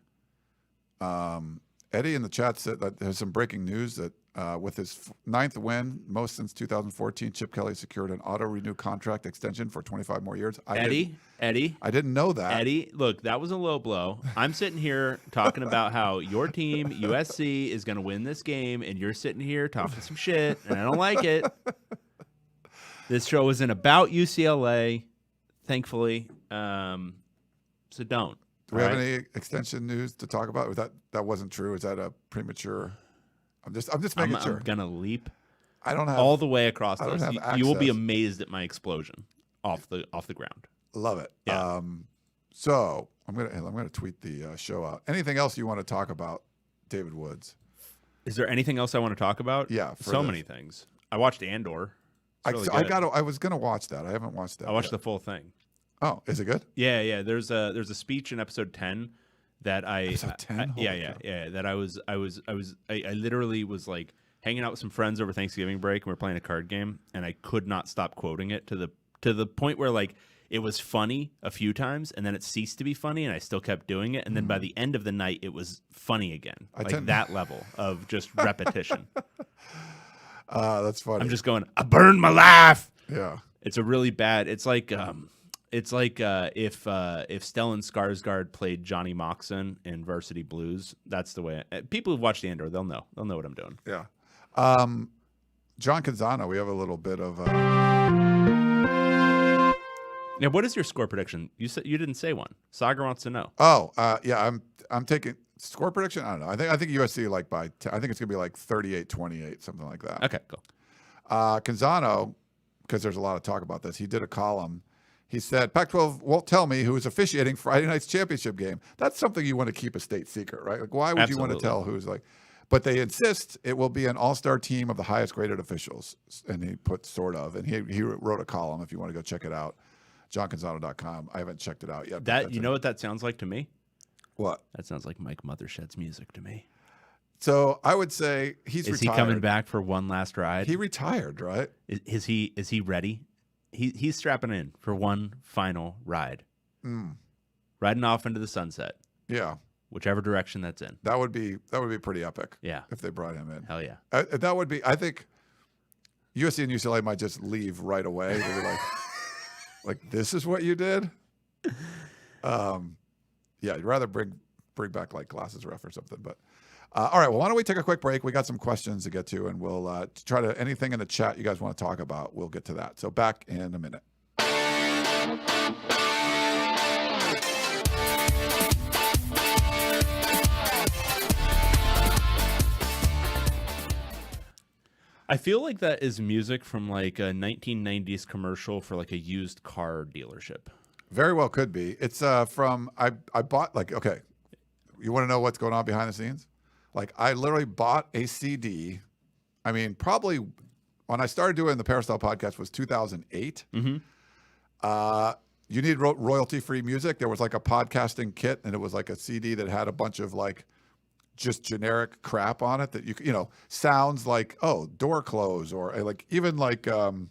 Eddie in the chat said that there's some breaking news that With his ninth win, most since 2014, Chip Kelly secured an auto-renew contract extension for 25 more years. Eddie, I didn't know that. Eddie, look, that was a low blow. I'm sitting here talking about how your team, USC, is going to win this game, and you're sitting here talking some shit, and I don't like it. This show isn't about UCLA, thankfully, so don't. Do we have any extension news to talk about? That wasn't true? Is that a premature? I'm just making sure. I'm gonna leap. I don't have all the way across I don't this. have You will be access. amazed at my explosion off the ground. Love it. Yeah. So I'm gonna tweet the show out. Anything else you want to talk about, David Woods? Is there anything else I want to talk about? Yeah, so many things. I watched Andor. It's really good. I was gonna watch that. I haven't watched that. I watched yet. the full thing. Oh, is it good? Yeah. There's a speech in episode 10 that Episode 10? That I literally was like hanging out with some friends over Thanksgiving break, and we were playing a card game, and I could not stop quoting it to the point where like it was funny a few times, and then it ceased to be funny, and I still kept doing it, and then by the end of the night, it was funny again, that level of just repetition. That's funny. I'm just going, I burned my life. Yeah. It's a really bad. It's like if Stellan Skarsgård played Johnny Moxon in Varsity Blues. That's the way. People who've watched Andor, they'll know. They'll know what I'm doing. Yeah. John Canzano, we have a little bit of. Now, what is your score prediction? You said you didn't say one. Sagar wants to know. Yeah. I'm taking score prediction. I don't know. I think USC like by. I think it's gonna be like 38-28, something like that. Okay, cool. Canzano, because there's a lot of talk about this. He did a column. He said, Pac-12 won't tell me who is officiating Friday night's championship game. That's something you want to keep a state secret, right? Like, why would you want to tell who's like? But they insist it will be an all-star team of the highest graded officials. And he put sort of, and he wrote a column if you want to go check it out, johncanzano.com. I haven't checked it out yet. That you know what that sounds like to me? What? That sounds like Mike Mothershed's music to me. So I would say he's Is retired. he coming back for one last ride? He retired, right? Is he ready? He's strapping in for one final ride. Riding off into the sunset. Yeah. Whichever direction that's in. That would be pretty epic. Yeah. If they brought him in. Hell yeah. That would be. I think USC and UCLA might just leave right away. They'd be like, this is what you did. Yeah, you'd rather bring back like Glasses Ref or something. But all right, well, why don't we take a quick break? We got some questions to get to, and we'll try to anything in the chat you guys want to talk about. We'll get to that. So back in a minute. I feel like that is music from like a 1990s commercial for like a used car dealership. Very well could be. It's from I bought like okay. You want to know what's going on behind the scenes? Like I literally bought a CD. I mean, probably when I started doing the Carousel podcast was 2008. Mm-hmm. You need royalty-free music. There was like a podcasting kit, and it was like a CD that had a bunch of like just generic crap on it that you know sounds like door close or like even like the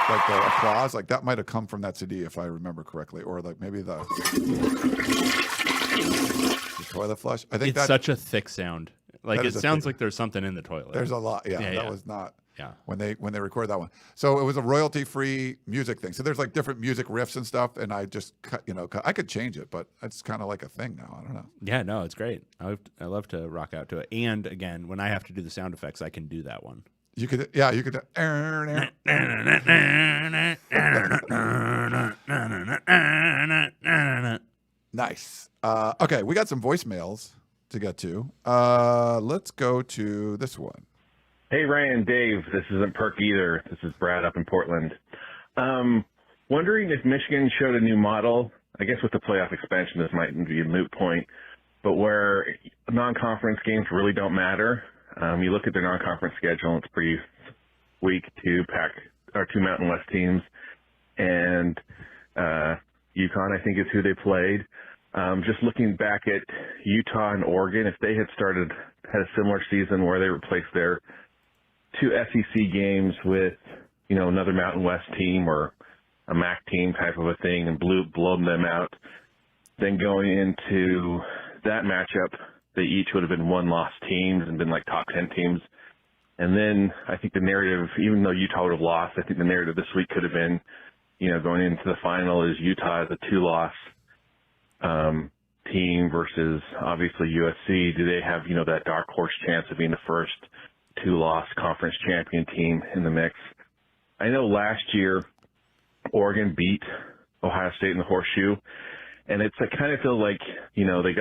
applause like that might have come from that CD if I remember correctly, or like maybe the toilet flush. I think it's such a thick sound. Like it sounds like there's something in the toilet. There's a lot. Yeah, that yeah. was not. Yeah. When they recorded that one, so it was a royalty-free music thing. So there's like different music riffs and stuff, and I just cut. I could change it, but it's kind of like a thing now. I don't know. Yeah, no, it's great. I love to rock out to it. And again, when I have to do the sound effects, I can do that one. You could, yeah, you could. Nice. Okay, we got some voicemails to get to. Let's go to this one. Hey, Ryan, Dave. This isn't Perk either. This is Brad up in Portland. Wondering if Michigan showed a new model. I guess with the playoff expansion, this might be a moot point, but where non-conference games really don't matter. You look at their non-conference schedule, and it's pretty weak. Two Mountain West teams, and UConn, I think, is who they played. Just looking back at Utah and Oregon, if they had had a similar season where they replaced their two SEC games with, another Mountain West team or a MAC team type of a thing and blown them out, then going into that matchup, they each would have been one-loss teams and been like top 10 teams. And then I think the narrative, even though Utah would have lost, I think the narrative this week could have been, going into the final is Utah as a 2-loss team versus obviously USC. Do they have, that dark horse chance of being the first 2-loss conference champion team in the mix? I know last year Oregon beat Ohio State in the horseshoe, and I kind of feel like, they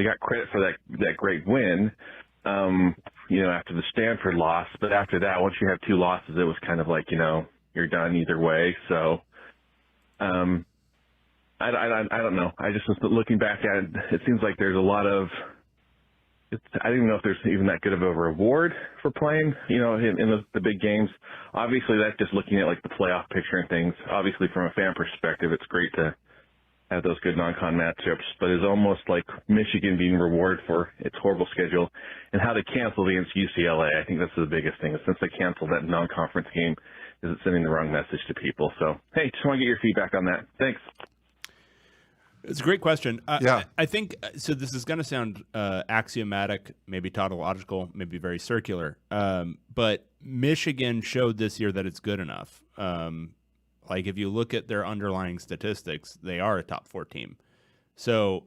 got credit for that great win, after the Stanford loss. But after that, once you have 2 losses, it was kind of like, you're done either way. So, I don't know. I just was looking back at it. It seems like there's a lot of. I don't even know if there's even that good of a reward for playing, in the big games. Obviously, that's just looking at like the playoff picture and things. Obviously, from a fan perspective, it's great to have those good non-con matchups, but it's almost like Michigan being rewarded for its horrible schedule and how they canceled against UCLA. I think that's the biggest thing. Since they canceled that non-conference game, is it sending the wrong message to people? So, hey, just want to get your feedback on that. Thanks. It's a great question. Yeah. I think, so this is going to sound axiomatic, maybe tautological, maybe very circular, but Michigan showed this year that it's good enough. Like if you look at their underlying statistics, they are a top 4 team. So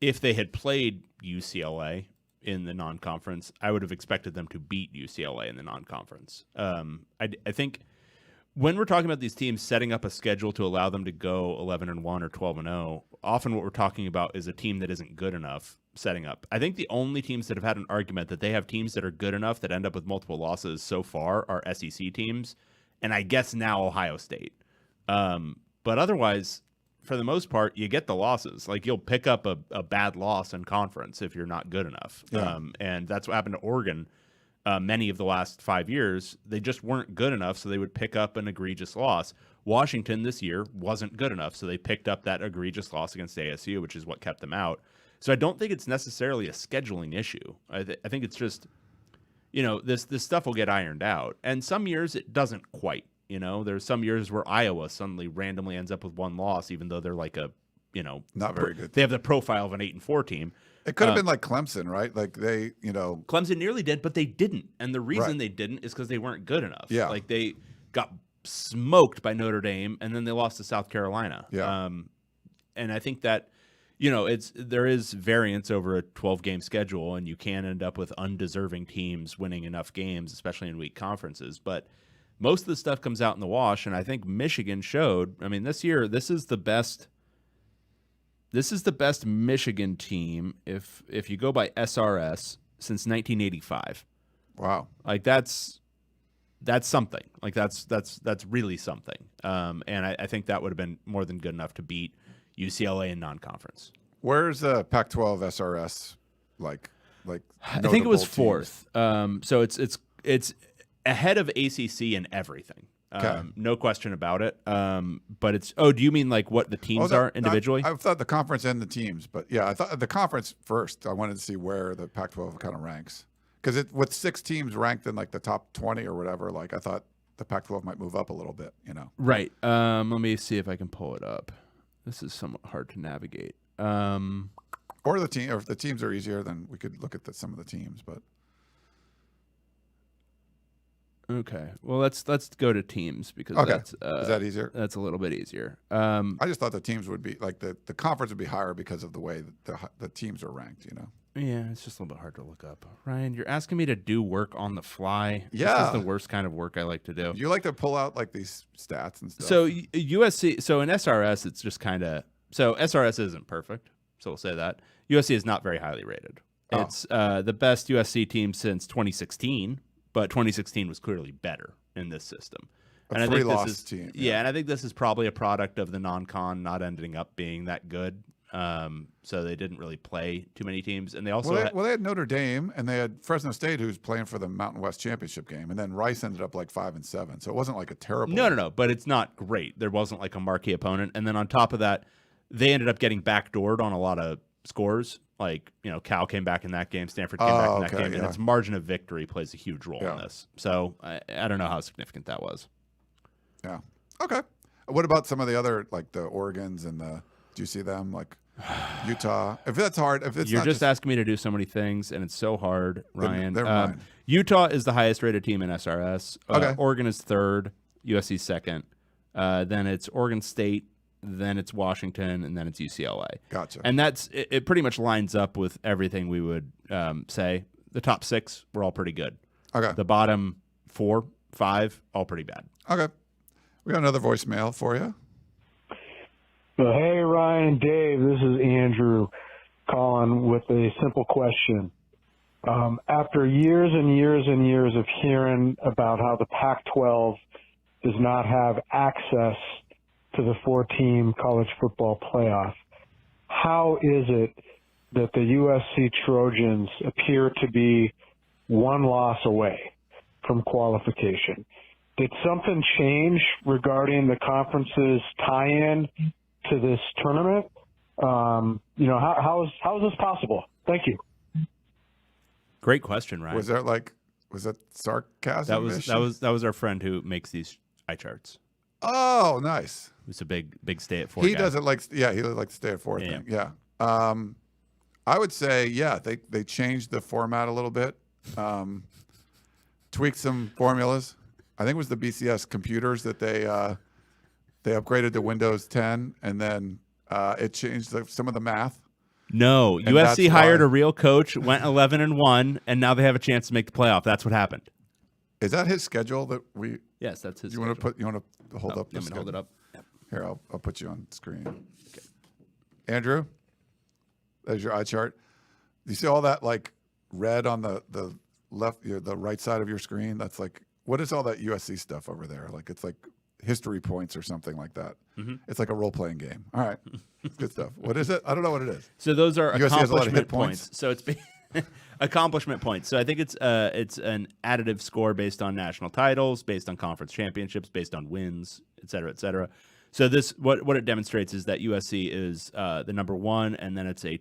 if they had played UCLA in the non-conference, I would have expected them to beat UCLA in the non-conference. I think when we're talking about these teams setting up a schedule to allow them to go 11-1 or 12-0, often what we're talking about is a team that isn't good enough setting up. I think the only teams that have had an argument that they have teams that are good enough that end up with multiple losses so far are SEC teams, and I guess now Ohio State. But otherwise, for the most part, you get the losses. Like you'll pick up a bad loss in conference if you're not good enough. Yeah. And that's what happened to Oregon. Many of the last 5 years, they just weren't good enough, so they would pick up an egregious loss. Washington this year wasn't good enough, so they picked up that egregious loss against ASU, which is what kept them out. So I don't think it's necessarily a scheduling issue. I think it's just, this stuff will get ironed out. And some years it doesn't quite. There's some years where Iowa suddenly randomly ends up with 1 loss, even though they're like a, not very good. They have the profile of an 8-4 team. It could have been like Clemson, right? Like they, Clemson nearly did, but they didn't. And the reason they didn't is because they weren't good enough. Yeah. Like they got smoked by Notre Dame, and then they lost to South Carolina. Yeah. And I think that, there is variance over a 12-game schedule, and you can end up with undeserving teams winning enough games, especially in weak conferences. But most of the stuff comes out in the wash, and I think Michigan showed. I mean, this year, this is the best Michigan team if you go by SRS since 1985. Wow. Like that's something. Like that's really something. And I think that would have been more than good enough to beat UCLA in non-conference. Where's the Pac-12 SRS? Like I think it was teams? 4th. So it's ahead of ACC in everything. Okay. No question about it. But it's. Oh, do you mean like what the teams are individually? I thought the conference and the teams, but yeah, I thought the conference first. I wanted to see where the Pac-12 kind of ranks because with 6 teams ranked in like the top 20 or whatever. Like I thought the Pac-12 might move up a little bit. Right. Let me see if I can pull it up. This is somewhat hard to navigate. Or if the teams are easier, then we could look at some of the teams. But okay, well let's go to teams because that's is that easier? That's a little bit easier. I just thought the teams would be like the conference would be higher because of the way that the teams are ranked. Yeah, it's just a little bit hard to look up. Ryan, you're asking me to do work on the fly. Yeah, this is the worst kind of work I like to do. You like to pull out like these stats and stuff. So USC, so in SRS, it's just kind of SRS isn't perfect. So we'll say that USC is not very highly rated. Oh. It's the best USC team since 2016, but 2016 was clearly better in this system. A 3-loss team. Yeah, and I think this is probably a product of the non-con not ending up being that good. So they didn't really play too many teams, and they also they had Notre Dame and they had Fresno State, who's playing for the Mountain West Championship game, and then Rice ended up like 5-7, so it wasn't like a terrible. No, but it's not great. There wasn't like a marquee opponent, and then on top of that, they ended up getting backdoored on a lot of scores. Like Cal came back in that game, Stanford came back in that game, and its margin of victory plays a huge role in this. So I don't know how significant that was. Yeah. Okay. What about some of the other like the Oregons and the? Do you see them like? Utah. If that's hard, if it's You're not just asking me to do so many things, and it's so hard, Ryan. never mind. Utah is the highest rated team in SRS. Okay. Oregon is third. USC second. Then it's Oregon State. Then it's Washington, and then it's UCLA. Gotcha. And it pretty much lines up with everything we would say. The top 6 were all pretty good. Okay. The bottom 4, 5, all pretty bad. Okay. We got another voicemail for you. Well, hey, Ryan and Dave, this is Andrew calling with a simple question. After years and years and years of hearing about how the Pac-12 does not have access to the 4-team college football playoff, how is it that the USC Trojans appear to be one loss away from qualification? Did something change regarding the conference's tie-in to this tournament? How is this possible? Thank you. Great question, Ryan. Was that sarcasm? That was our friend who makes these eye charts. Oh, nice. Who's a big stay at 4 He guy. doesn't like. Yeah, he likes to stay at 4 thing. Yeah. I would say, they changed the format a little bit, tweaked some formulas. I think it was the BCS computers that they upgraded to Windows 10, and then it changed some of the math. No, And USC that's hired why- a real coach, went 11-1, and now they have a chance to make the playoff. That's what happened. Is that his schedule that we? Yes, that's his. You want to hold up? I'm the gonna hold it schedule? up. Here, I'll put you on screen. Okay. Andrew, there's your eye chart. Do you see all that like red on the left, the right side of your screen? That's like, what is all that USC stuff over there? Like it's like history points or something like that. Mm-hmm. It's like a role playing game. All right, good stuff. What is it? I don't know what it is. So those are USC has a lot of hit accomplishment points. points. So it's accomplishment points. So I think it's an additive score based on national titles, based on conference championships, based on wins, et cetera, et cetera. So this what it demonstrates is that USC is the number 1, and then it's a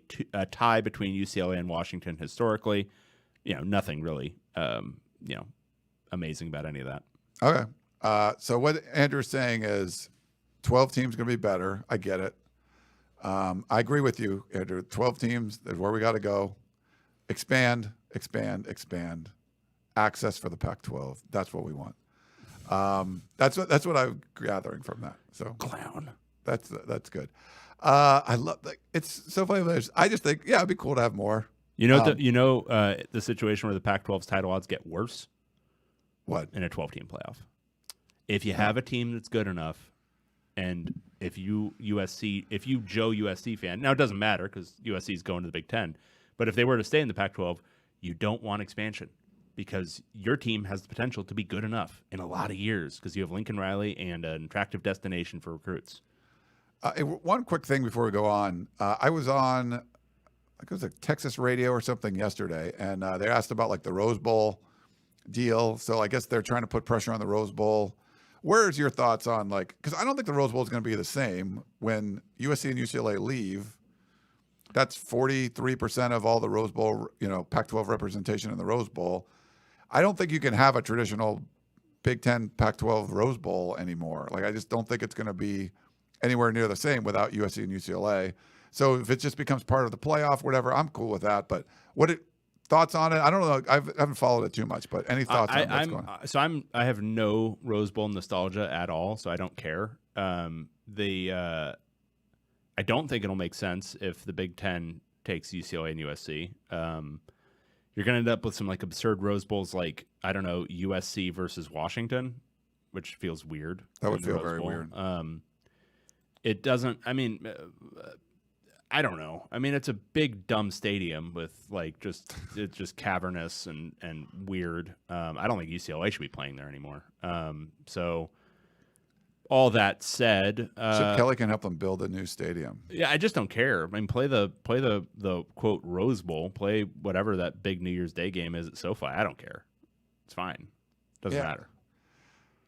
tie between UCLA and Washington historically. Nothing really amazing about any of that. Okay. So what Andrew's saying is 12 teams going to be better. I get it. I agree with you, Andrew. 12 teams is where we got to go. Expand. Access for the Pac-12. That's what we want. That's what I'm gathering from that. So Clown. that's good. I love it's so funny. I just think it'd be cool to have more. The situation where the Pac-12's title odds get worse What? in a 12-team playoff. If you have a team that's good enough, and if you Joe USC fan, now it doesn't matter because USC is going to the Big Ten, but if they were to stay in the Pac-12, you don't want expansion because your team has the potential to be good enough in a lot of years because you have Lincoln Riley and an attractive destination for recruits. One quick thing before we go on. I was on, I think it was a Texas radio or something yesterday, and they asked about like the Rose Bowl deal. So I guess they're trying to put pressure on the Rose Bowl. Where's your thoughts on because I don't think the Rose Bowl is going to be the same when USC and UCLA leave. That's 43% of all the Rose Bowl, Pac-12 representation in the Rose Bowl. I don't think you can have a traditional Big Ten Pac-12 Rose Bowl anymore. I just don't think it's going to be anywhere near the same without USC and UCLA. So if it just becomes part of the playoff, whatever, I'm cool with that. But thoughts on it? I don't know. I haven't followed it too much, but any thoughts on what's going on? So I have no Rose Bowl nostalgia at all, so I don't care. I don't think it'll make sense if the Big Ten takes UCLA and USC. You're going to end up with some absurd Rose Bowls USC versus Washington, which feels weird. That would in the feel Rose very Bowl. weird. It doesn't. I don't know. It's a big dumb stadium with it's just cavernous and weird. I don't think UCLA should be playing there anymore. So all that said, Chip Kelly can help them build a new stadium. yeah, I just don't care. Play the quote Rose Bowl. Play whatever that big New Year's Day game is at SoFi. I don't care. It's fine. Doesn't matter.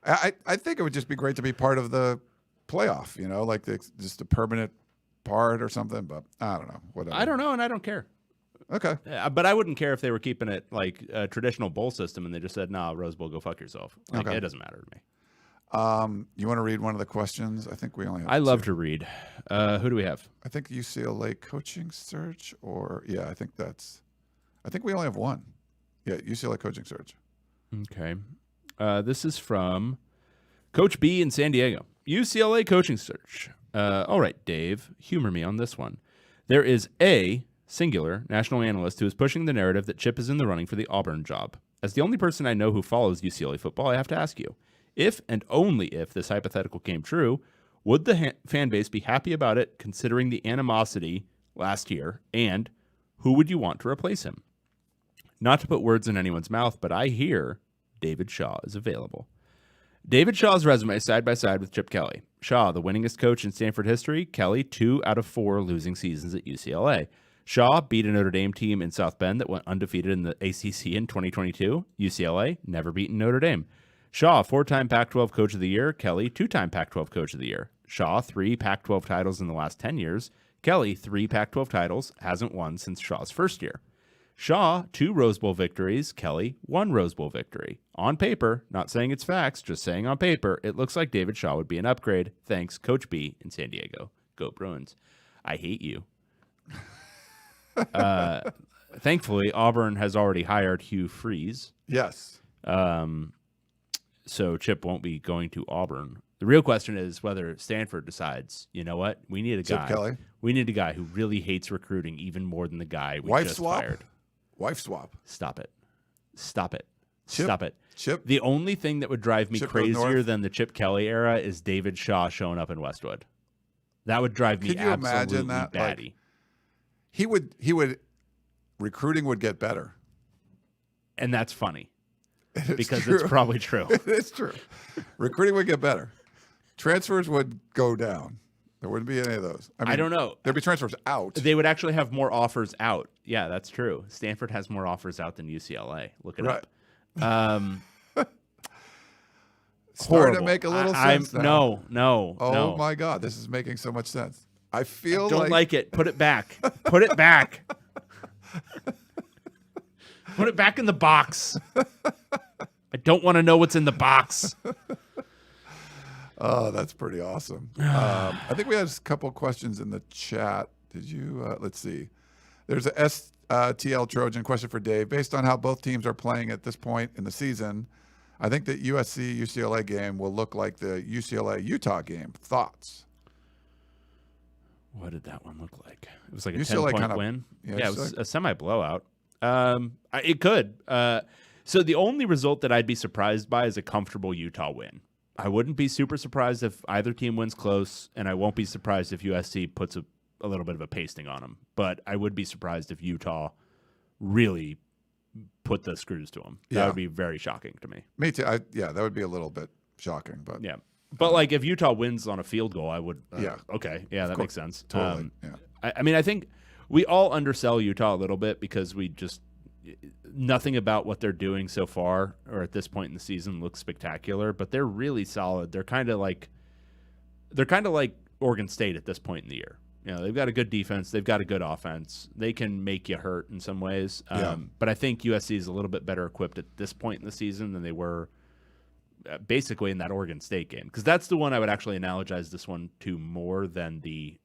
I think it would just be great to be part of the playoff. Just a permanent part or something. But I don't know. Whatever. I don't know, and I don't care. Okay. But I wouldn't care if they were keeping it like a traditional bowl system and they just said, "Nah, Rose Bowl, go fuck yourself." Okay. It doesn't matter to me. You want to read one of the questions? I think we only have I love two. to read. Who do we have? I think UCLA coaching search, or I think we only have one. Yeah, UCLA coaching search. Okay. This is from Coach B in San Diego. UCLA coaching search. All right, Dave, humor me on this one. There is a singular national analyst who is pushing the narrative that Chip is in the running for the Auburn job. As the only person I know who follows UCLA football, I have to ask you, if and only if this hypothetical came true, would the fan base be happy about it considering the animosity last year, and who would you want to replace him? Not to put words in anyone's mouth, but I hear David Shaw is available. David Shaw's resume side by side with Chip Kelly. Shaw, the winningest coach in Stanford history. Kelly, 2 out of 4 losing seasons at UCLA. Shaw beat a Notre Dame team in South Bend that went undefeated in the ACC in 2022. UCLA, never beaten Notre Dame. Shaw, 4-time Pac-12 Coach of the Year. Kelly, 2-time Pac-12 Coach of the Year. Shaw, 3 Pac-12 titles in the last 10 years. Kelly, 3 Pac-12 titles, hasn't won since Shaw's first year. Shaw, 2 Rose Bowl victories. Kelly, 1 Rose Bowl victory. On paper, not saying it's facts, just saying on paper, it looks like David Shaw would be an upgrade. Thanks, Coach B in San Diego. Go Bruins. I hate you. Thankfully, Auburn has already hired Hugh Freeze. Yes. So Chip won't be going to Auburn. The real question is whether Stanford decides, you know what, we need a Chip guy. Kelly? We need a guy who really hates recruiting even more than the guy we Wife just swap? fired. Wife swap. Stop it. Stop it. Chip? Stop it. Chip? The only thing that would drive me Chip goes crazier north? than the Chip Kelly era is David Shaw showing up in Westwood. That would drive me Could you absolutely imagine that? Like, batty. He would recruiting would get better. And that's funny because true. it's probably true. It's true. Recruiting would get better. Transfers would go down. There wouldn't be any of those. I don't know. There'd be transfers out. They would actually have more offers out. Yeah, that's true. Stanford has more offers out than UCLA. Look it Right. up. Starting to Horrible. make a little sense now. No. Oh my God, this is making so much sense. I feel Don't like it. Put it back. Put it back. Put it back in the box. I don't want to know what's in the box. Oh, that's pretty awesome. I think we had a couple questions in the chat. Did you? Let's see. There's a STL Trojan question for Dave. Based on how both teams are playing at this point in the season, I think the USC-UCLA game will look like the UCLA-Utah game. Thoughts? What did that one look like? It was like a UCLA 10-point kinda- win. yeah, Yeah, it it's was like- a semi-blowout. It could. So the only result that I'd be surprised by is a comfortable Utah win. I wouldn't be super surprised if either team wins close, and I won't be surprised if USC puts a little bit of a pasting on them. But I would be surprised if Utah really put the screws to them. That Yeah. would be very shocking to me. Me too. That would be a little bit shocking, but Yeah. But like if Utah wins on a field goal, I would. Yeah. Okay. Yeah, that makes sense. totally. Yeah. I mean, I think we all undersell Utah a little bit because we just nothing about what they're doing so far or at this point in the season looks spectacular, but they're really solid. They're kind of like Oregon State at this point in the year. You know, they've got a good defense, they've got a good offense. They can make you hurt in some ways. But I think USC is a little bit better equipped at this point in the season than they were basically in that Oregon State game, because that's the one I would actually analogize this one to more than the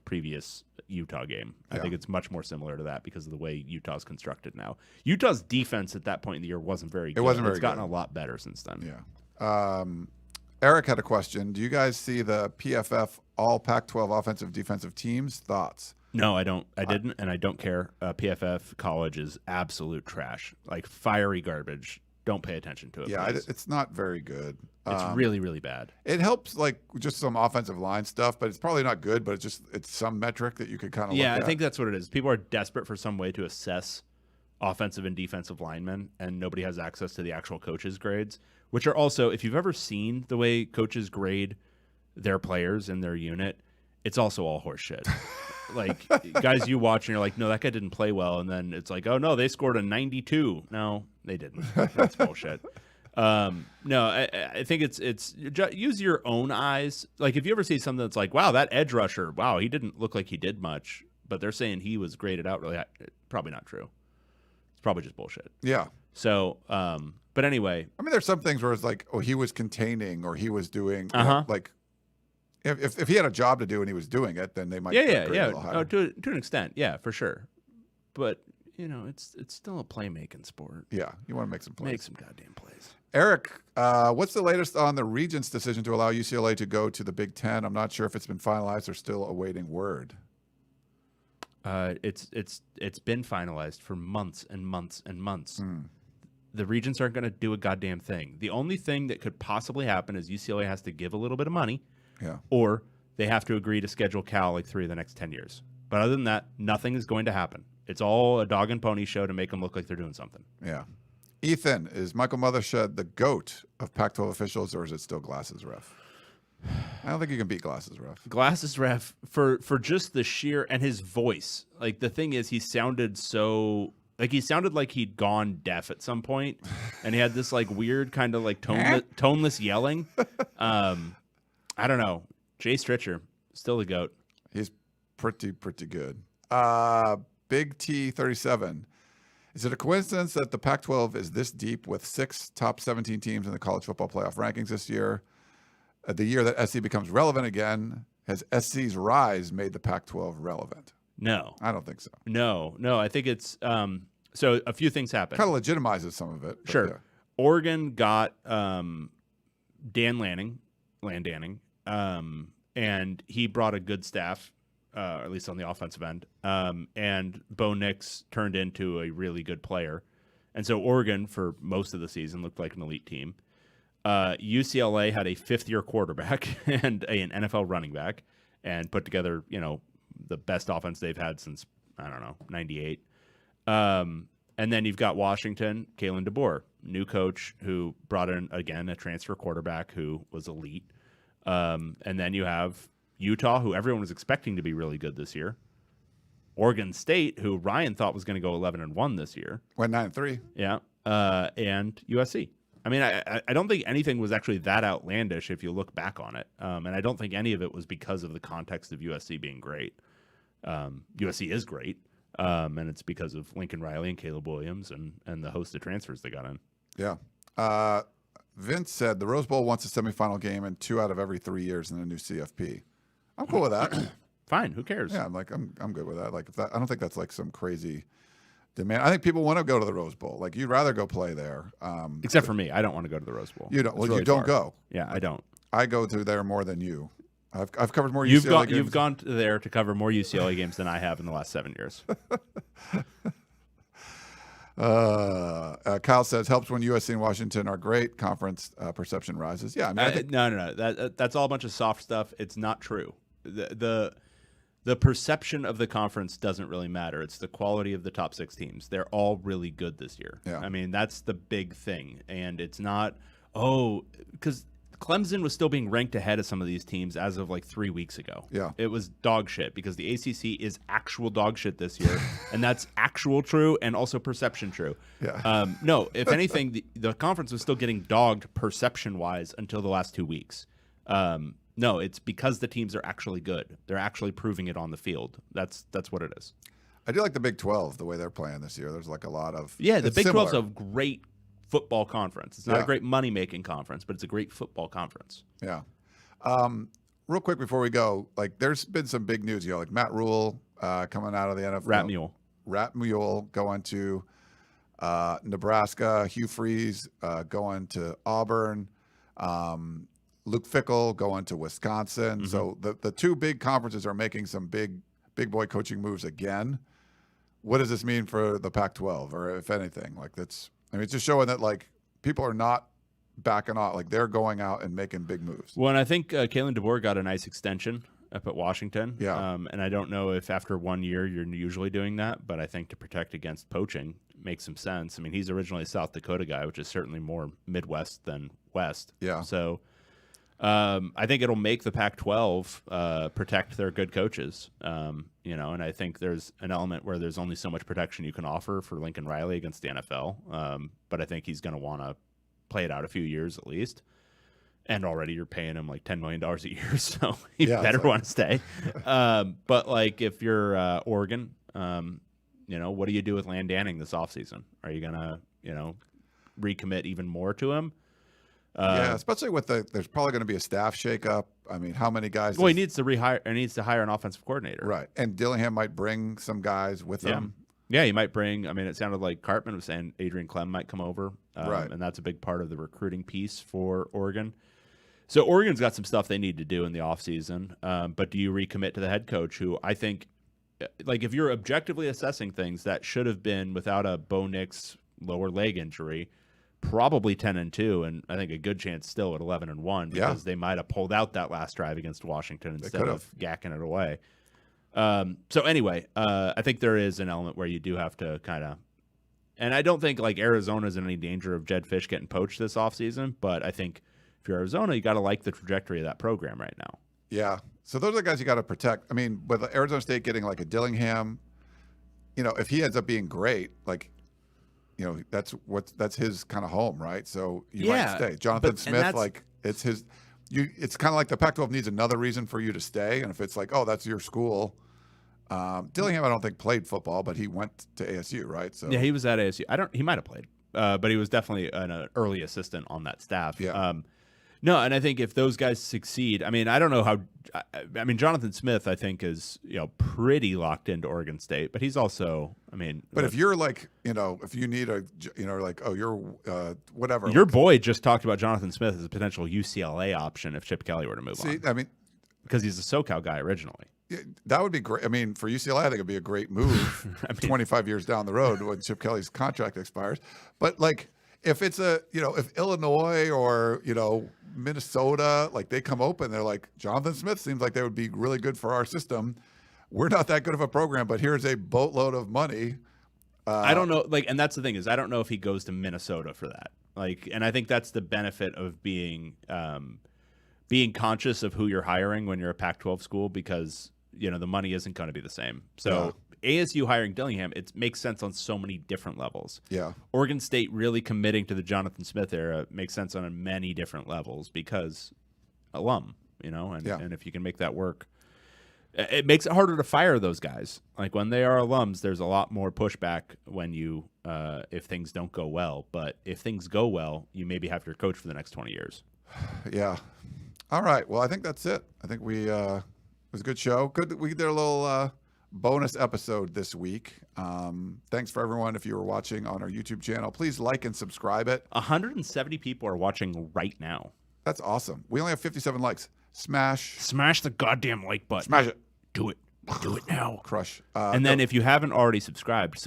previous Utah game. I think it's much more similar to that because of the way Utah's constructed now. Utah's defense at that point in the year wasn't very good. It's gotten a lot better since then. Yeah. Eric had a question. Do you guys see the PFF all Pac-12 offensive defensive teams? Thoughts? No, I don't. I didn't, and I don't care. PFF college is absolute trash, like fiery garbage. Don't pay attention to it. Yeah, please. it's not very good. It's really, really bad. It helps like just some offensive line stuff, but it's probably not good. But it's some metric that you could kind of look at. I think that's what it is. People are desperate for some way to assess offensive and defensive linemen, and nobody has access to the actual coaches' grades, which are also, if you've ever seen the way coaches grade their players in their unit, it's also all horseshit. Like guys you watch and you're like, no, that guy didn't play well, and then it's like, oh no, they scored a 92. No, they didn't. That's bullshit. No, I think it's use your own eyes. Like if you ever see something that's like, wow, that edge rusher, wow, he didn't look like he did much, but they're saying he was graded out really high. Probably not true. It's probably just bullshit. Yeah. So But anyway, I mean, there's some things where it's like, oh, he was containing or he was doing, like, if he had a job to do and he was doing it, then they might grade a little higher. No, to an extent, yeah, for sure. But it's still a playmaking sport. Yeah, you want to make some plays. Make some goddamn plays. Eric, what's the latest on the Regents' decision to allow UCLA to go to the Big Ten? I'm not sure if it's been finalized or still awaiting word. It's been finalized for months and months and months. The Regents aren't going to do a goddamn thing. The only thing that could possibly happen is UCLA has to give a little bit of money, or they have to agree to schedule Cal like 3 of the next 10 years. But other than that, nothing is going to happen. It's all a dog and pony show to make them look like they're doing something. Yeah. Ethan, is Michael Mothershed the GOAT of Pac-12 officials, or is it still Glasses Ref? I don't think you can beat Glasses Ref. Glasses Ref, for just the sheer, and his voice. Like, the thing is, he sounded like he'd gone deaf at some point, and he had this like weird kind of like toneless yelling. I don't know. Jay Stritcher, still the GOAT. He's pretty good. Big T37. Is it a coincidence that the Pac-12 is this deep with 6 top 17 teams in the college football playoff rankings this year? The year that SC becomes relevant again, has SC's rise made the Pac-12 relevant? No. I don't think so. No. I think it's so a few things happened. Kind of legitimizes some of it. Sure. Yeah. Oregon got Dan Lanning, and he brought a good staff, at least on the offensive end. And Bo Nix turned into a really good player. And so Oregon, for most of the season, looked like an elite team. UCLA had a 5th-year quarterback and an NFL running back and put together, the best offense they've had since, 98. And then you've got Washington, Kalen DeBoer, new coach who brought in, again, a transfer quarterback who was elite. And then you have Utah, who everyone was expecting to be really good this year. Oregon State, who Ryan thought was going to go 11-1 this year. Went 9-3. Yeah. And USC. I mean, I don't think anything was actually that outlandish if you look back on it. And I don't think any of it was because of the context of USC being great. USC is great. And it's because of Lincoln Riley and Caleb Williams and the host of transfers they got in. Yeah. Vince said the Rose Bowl wants a semifinal game in 2 out of every 3 years in the new CFP. I'm cool with that. Fine. Who cares? Yeah, I'm good with that. Like, I don't think that's like some crazy demand. I think people want to go to the Rose Bowl. Like, you'd rather go play there. Except for me. I don't want to go to the Rose Bowl. You don't. It's Well, really you don't far. go. Yeah, I don't. I go to there more than you. I've covered more UCLA games. You've gone there to cover more UCLA games than I have in the last 7 years. Kyle says helps when USC and Washington are great. Conference perception rises. Yeah, I mean, I think no. That's all a bunch of soft stuff. It's not true. The perception of the conference doesn't really matter. It's the quality of the top 6 teams. They're all really good this year. Yeah. I mean, that's the big thing. And it's not, because Clemson was still being ranked ahead of some of these teams as of like 3 weeks ago. Yeah. It was dog shit because the ACC is actual dog shit this year. And that's actual true and also perception true. Yeah. No, if anything, the conference was still getting dogged perception-wise until the last 2 weeks. No, it's because the teams are actually good. They're actually proving it on the field. That's what it is. I do like the Big 12, the way they're playing this year. There's like a lot of the Big similar. 12's a great football conference. It's not a great money-making conference, but it's a great football conference. Yeah. Real quick before we go, like there's been some big news, like Matt Rule coming out of the NFL. Rat Mule going to Nebraska. Hugh Freeze going to Auburn. Luke Fickell going to Wisconsin. Mm-hmm. So the 2 big conferences are making some big boy coaching moves again. What does this mean for the Pac-12, or if anything? Like it's just showing that like people are not backing off. Like they're going out and making big moves. Well, and I think Kalen DeBoer got a nice extension up at Washington. Yeah. And I don't know if after 1 year you're usually doing that, but I think to protect against poaching makes some sense. I mean, he's originally a South Dakota guy, which is certainly more Midwest than West. Yeah. So I think it'll make the Pac-12 protect their good coaches, and I think there's an element where there's only so much protection you can offer for Lincoln Riley against the NFL, but I think he's going to want to play it out a few years at least, and already you're paying him like $10 million a year, so you better want to stay. But like if you're Oregon, what do you do with Landanning this offseason? Are you going to, recommit even more to him. Yeah, especially with there's probably going to be a staff shakeup. I mean, how many guys? Well, he needs to hire an offensive coordinator. Right. And Dillingham might bring some guys with him. Yeah, he might bring. I mean, it sounded like Cartman was saying Adrian Clem might come over, right? And that's a big part of the recruiting piece for Oregon. So Oregon's got some stuff they need to do in the offseason. But do you recommit to the head coach, who I think, like, if you're objectively assessing things, that should have been without a Bo Nix lower leg injury, probably 10-2, and I think a good chance still at 11-1 because they might have pulled out that last drive against Washington instead of gacking it away. So anyway, I think there is an element where you do have to kind of, and I don't think like Arizona's in any danger of Jed Fish getting poached this offseason, but I think if you're Arizona, you got to like the trajectory of that program right now. Yeah. So those are the guys you got to protect. I mean, with Arizona State getting like a Dillingham, if he ends up being great, like, that's his kind of home, right? So you might stay. Jonathan Smith, like it's his. It's kind of like the Pac-12 needs another reason for you to stay, and if it's like, oh, that's your school. Dillingham, I don't think played football, but he went to ASU, right? So yeah, he was at ASU. He might have played, but he was definitely an early assistant on that staff. Yeah. No, and I think if those guys succeed, I mean, I don't know how. I mean, Jonathan Smith, I think, is pretty locked into Oregon State, but he's also, I mean. But if you're like, if you need like, oh, you're whatever. Your boy just talked about Jonathan Smith as a potential UCLA option if Chip Kelly were to move on. I mean, because he's a SoCal guy originally. Yeah, that would be great. I mean, for UCLA, I think it'd be a great move 25 years down the road when Chip Kelly's contract expires. But like, if it's if Illinois or, Minnesota, like they come open, they're like, Jonathan Smith seems like they would be really good for our system. We're not that good of a program, but here's a boatload of money. I don't know. Like, and that's the thing is, I don't know if he goes to Minnesota for that. Like, and I think that's the benefit of being conscious of who you're hiring when you're a Pac-12 school, because, the money isn't going to be the same. So ASU hiring Dillingham, it makes sense on so many different levels. Yeah. Oregon State really committing to the Jonathan Smith era makes sense on many different levels because alum, and if you can make that work, it makes it harder to fire those guys. Like when they are alums, there's a lot more pushback when you, if things don't go well. But if things go well, you maybe have your coach for the next 20 years. Yeah. All right. Well, I think that's it. I think it was a good show. Good. We did a little bonus episode this week. Thanks for everyone. If you were watching on our YouTube channel, please like and subscribe it. 170 people are watching right now. That's awesome. We only have 57 likes. Smash the goddamn like button. Smash it. Do it now. Crush. And then if you haven't already subscribed.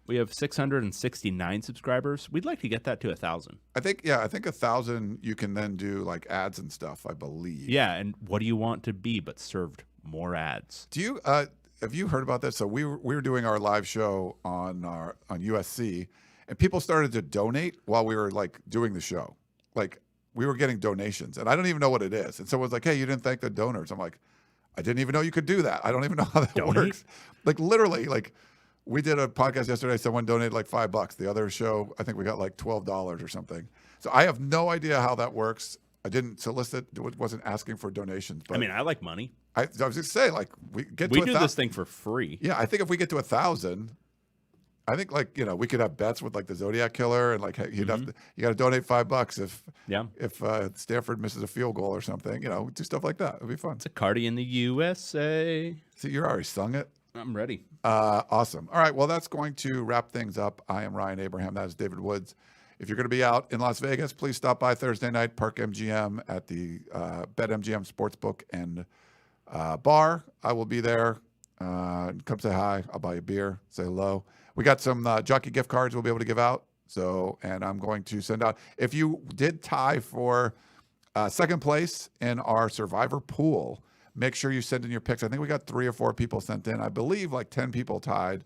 We have 669 subscribers. We'd like to get that to 1,000. I think 1,000 you can then do like ads and stuff, I believe. Yeah, and what do you want to be but served more ads? Do you have you heard about this? So we were doing our live show on USC, and people started to donate while we were like doing the show. Like we were getting donations, and I don't even know what it is. And someone's like, "Hey, you didn't thank the donors." I'm like, I didn't even know you could do that. I don't even know how that works. Like literally, like we did a podcast yesterday. Someone donated like $5. The other show, I think we got like $12 or something. So I have no idea how that works. I didn't solicit. Wasn't asking for donations. But I mean, I like money. I was just saying, like we do this thing for free. Yeah, I think if we get to 1,000, I think like we could have bets with like the Zodiac Killer, and like you got to donate $5 if Stanford misses a field goal or something. Do stuff like that. It'd be fun. It's a Cardi in the USA. See, you already sung it. I'm ready. Awesome. All right. Well, that's going to wrap things up. I am Ryan Abraham. That is David Woods. If you're going to be out in Las Vegas, please stop by Thursday night, Park MGM at the BetMGM Sportsbook and bar. I will be there. Come say hi. I'll buy you a beer. Say hello. We got some jockey gift cards we'll be able to give out. So, and I'm going to send out, if you did tie for second place in our Survivor pool, make sure you send in your picks. I think we got 3 or 4 people sent in. I believe like 10 people tied.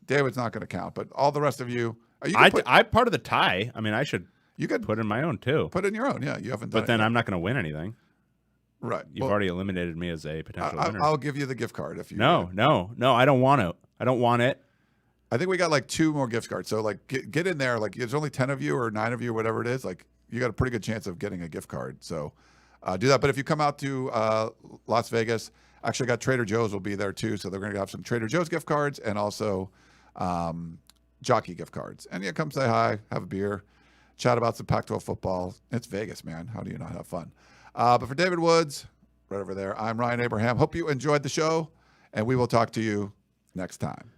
David's not going to count, but all the rest of you. I'm part of the tie. I mean, you could put in my own too. Put in your own. Yeah, you haven't done it. But then yet. I'm not going to win anything. Right. You've already eliminated me as a potential winner. I'll give you the gift card if you. No. I don't want to. I don't want it. I think we got like 2 more gift cards. So like get in there. Like there's only 10 of you or 9 of you, whatever it is. Like you got a pretty good chance of getting a gift card. So do that. But if you come out to Las Vegas, actually got Trader Joe's will be there too. So they're going to have some Trader Joe's gift cards and also jockey gift cards. And come say hi, have a beer. chat about some Pac-12 football. It's Vegas, man. How do you not have fun? But for David Woods, right over there, I'm Ryan Abraham. Hope you enjoyed the show, and we will talk to you next time.